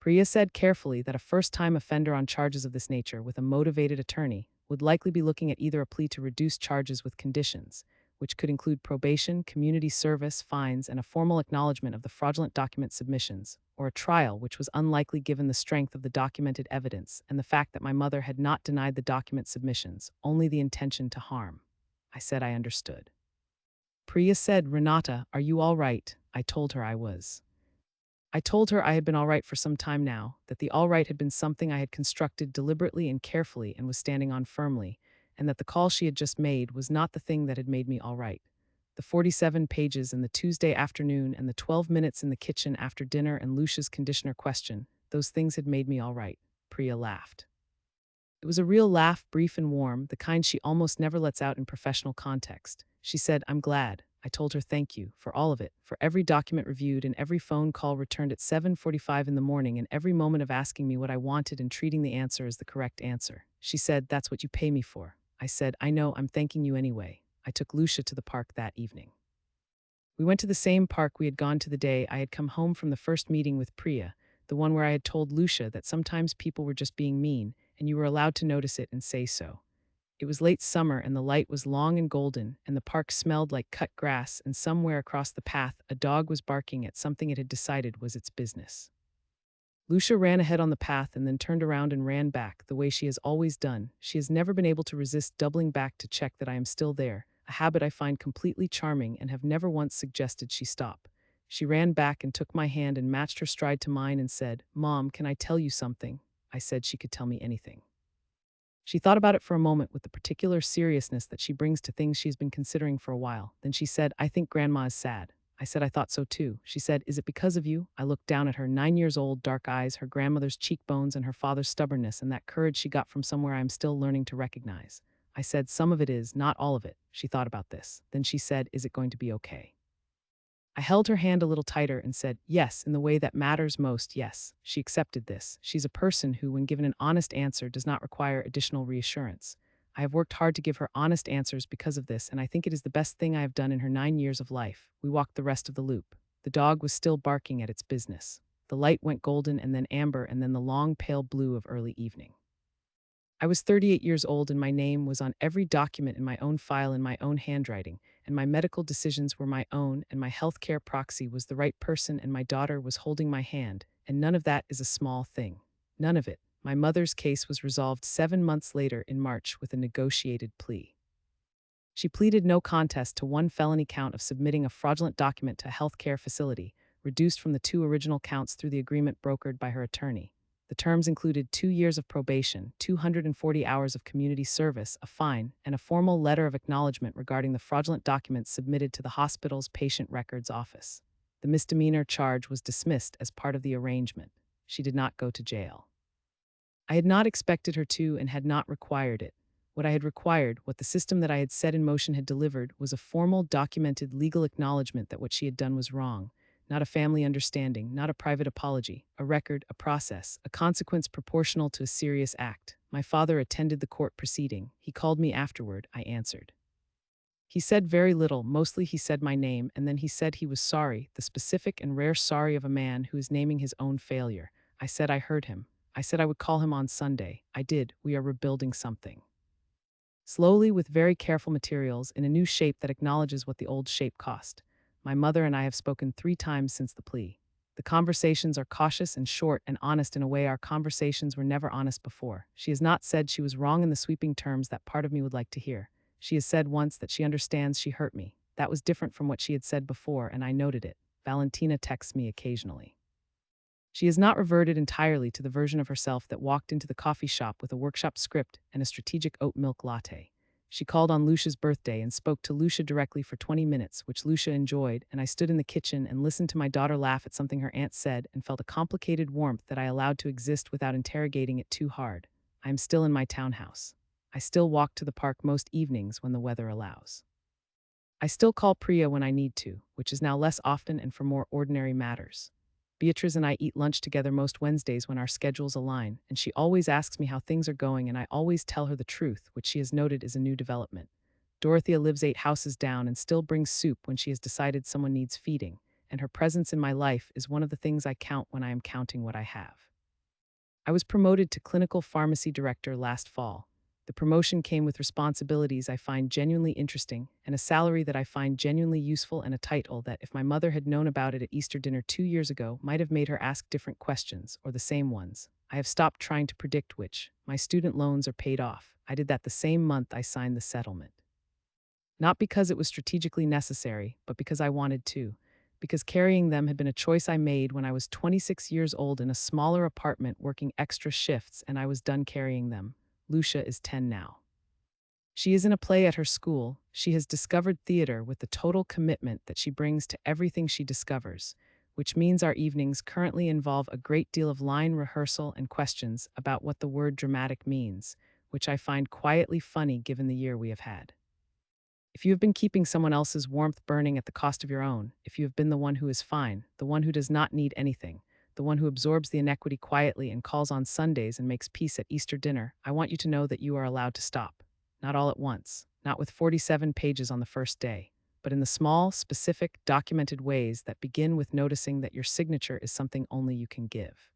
Priya said carefully that a first-time offender on charges of this nature with a motivated attorney would likely be looking at either a plea to reduce charges with conditions, which could include probation, community service, fines, and a formal acknowledgement of the fraudulent document submissions, or a trial which was unlikely given the strength of the documented evidence and the fact that my mother had not denied the document submissions, only the intention to harm. I said I understood. Priya said, "Renata, are you all right?" I told her I was. I told her I had been all right for some time now, that the all right had been something I had constructed deliberately and carefully and was standing on firmly, and that the call she had just made was not the thing that had made me all right. The 47 pages and the Tuesday afternoon and the 12 minutes in the kitchen after dinner and Lucia's conditioner question, those things had made me all right. Priya laughed. It was a real laugh, brief and warm, the kind she almost never lets out in professional context. She said, "I'm glad." I told her thank you for all of it, for every document reviewed and every phone call returned at 7:45 in the morning and every moment of asking me what I wanted and treating the answer as the correct answer. She said, "That's what you pay me for." I said, "I know, I'm thanking you anyway." I took Lucia to the park that evening. We went to the same park we had gone to the day I had come home from the first meeting with Priya, the one where I had told Lucia that sometimes people were just being mean, and you were allowed to notice it and say so. It was late summer, and the light was long and golden, and the park smelled like cut grass, and somewhere across the path a dog was barking at something it had decided was its business. Lucia ran ahead on the path and then turned around and ran back, the way she has always done. She has never been able to resist doubling back to check that I am still there, a habit I find completely charming and have never once suggested she stop. She ran back and took my hand and matched her stride to mine and said, "Mom, can I tell you something?" I said she could tell me anything. She thought about it for a moment with the particular seriousness that she brings to things she's been considering for a while. Then she said, "I think Grandma is sad." I said I thought so too. She said, "Is it because of you?" I looked down at her 9 years old, dark eyes, her grandmother's cheekbones, and her father's stubbornness, and that courage she got from somewhere I am still learning to recognize. I said, "Some of it is, not all of it." She thought about this. Then she said, "Is it going to be okay?" I held her hand a little tighter and said, "Yes, in the way that matters most, yes." She accepted this. She's a person who, when given an honest answer, does not require additional reassurance. I have worked hard to give her honest answers because of this, and I think it is the best thing I have done in her 9 years of life. We walked the rest of the loop. The dog was still barking at its business. The light went golden and then amber and then the long pale blue of early evening. I was 38 years old and my name was on every document in my own file in my own handwriting, and my medical decisions were my own, and my healthcare proxy was the right person, and my daughter was holding my hand, and none of that is a small thing. None of it. My mother's case was resolved 7 months later in March with a negotiated plea. She pleaded no contest to one felony count of submitting a fraudulent document to a healthcare facility, reduced from the two original counts through the agreement brokered by her attorney. The terms included 2 years of probation, 240 hours of community service, a fine, and a formal letter of acknowledgement regarding the fraudulent documents submitted to the hospital's patient records office. The misdemeanor charge was dismissed as part of the arrangement. She did not go to jail. I had not expected her to and had not required it. What I had required, what the system that I had set in motion had delivered, was a formal, documented legal acknowledgement that what she had done was wrong. Not a family understanding, not a private apology, a record, a process, a consequence proportional to a serious act. My father attended the court proceeding. He called me afterward. I answered. He said very little, mostly he said my name, and then he said he was sorry, the specific and rare sorry of a man who is naming his own failure. I said I heard him. I said I would call him on Sunday. I did. We are rebuilding something. Slowly, with very careful materials, in a new shape that acknowledges what the old shape cost. My mother and I have spoken 3 times since the plea. The conversations are cautious and short and honest in a way our conversations were never honest before. She has not said she was wrong in the sweeping terms that part of me would like to hear. She has said once that she understands she hurt me. That was different from what she had said before, and I noted it. Valentina texts me occasionally. She has not reverted entirely to the version of herself that walked into the coffee shop with a workshop script and a strategic oat milk latte. She called on Lucia's birthday and spoke to Lucia directly for 20 minutes, which Lucia enjoyed, and I stood in the kitchen and listened to my daughter laugh at something her aunt said and felt a complicated warmth that I allowed to exist without interrogating it too hard. I am still in my townhouse. I still walk to the park most evenings when the weather allows. I still call Priya when I need to, which is now less often and for more ordinary matters. Beatrice and I eat lunch together most Wednesdays when our schedules align, and she always asks me how things are going, and I always tell her the truth, which she has noted is a new development. Dorothea lives 8 houses down and still brings soup when she has decided someone needs feeding, and her presence in my life is one of the things I count when I am counting what I have. I was promoted to clinical pharmacy director last fall. The promotion came with responsibilities I find genuinely interesting and a salary that I find genuinely useful, and a title that, if my mother had known about it at Easter dinner 2 years ago, might have made her ask different questions, or the same ones. I have stopped trying to predict which. My student loans are paid off. I did that the same month I signed the settlement. Not because it was strategically necessary, but because I wanted to. because carrying them had been a choice I made when I was 26 years old in a smaller apartment working extra shifts, and I was done carrying them. Lucia is 10 now. She is in a play at her school. She has discovered theater with the total commitment that she brings to everything she discovers, which means our evenings currently involve a great deal of line rehearsal and questions about what the word dramatic means, which I find quietly funny given the year we have had. If you have been keeping someone else's warmth burning at the cost of your own, if you have been the one who is fine, the one who does not need anything, the one who absorbs the inequity quietly and calls on Sundays and makes peace at Easter dinner, I want you to know that you are allowed to stop. Not all at once, not with 47 pages on the first day, but in the small, specific, documented ways that begin with noticing that your signature is something only you can give.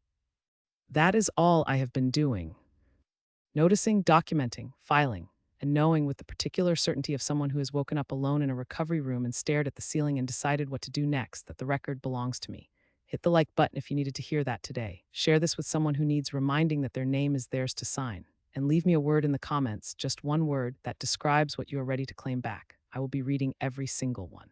That is all I have been doing. Noticing, documenting, filing, and knowing with the particular certainty of someone who has woken up alone in a recovery room and stared at the ceiling and decided what to do next, that the record belongs to me. Hit the like button if you needed to hear that today. Share this with someone who needs reminding that their name is theirs to sign. And leave me a word in the comments, just one word, that describes what you are ready to claim back. I will be reading every single one.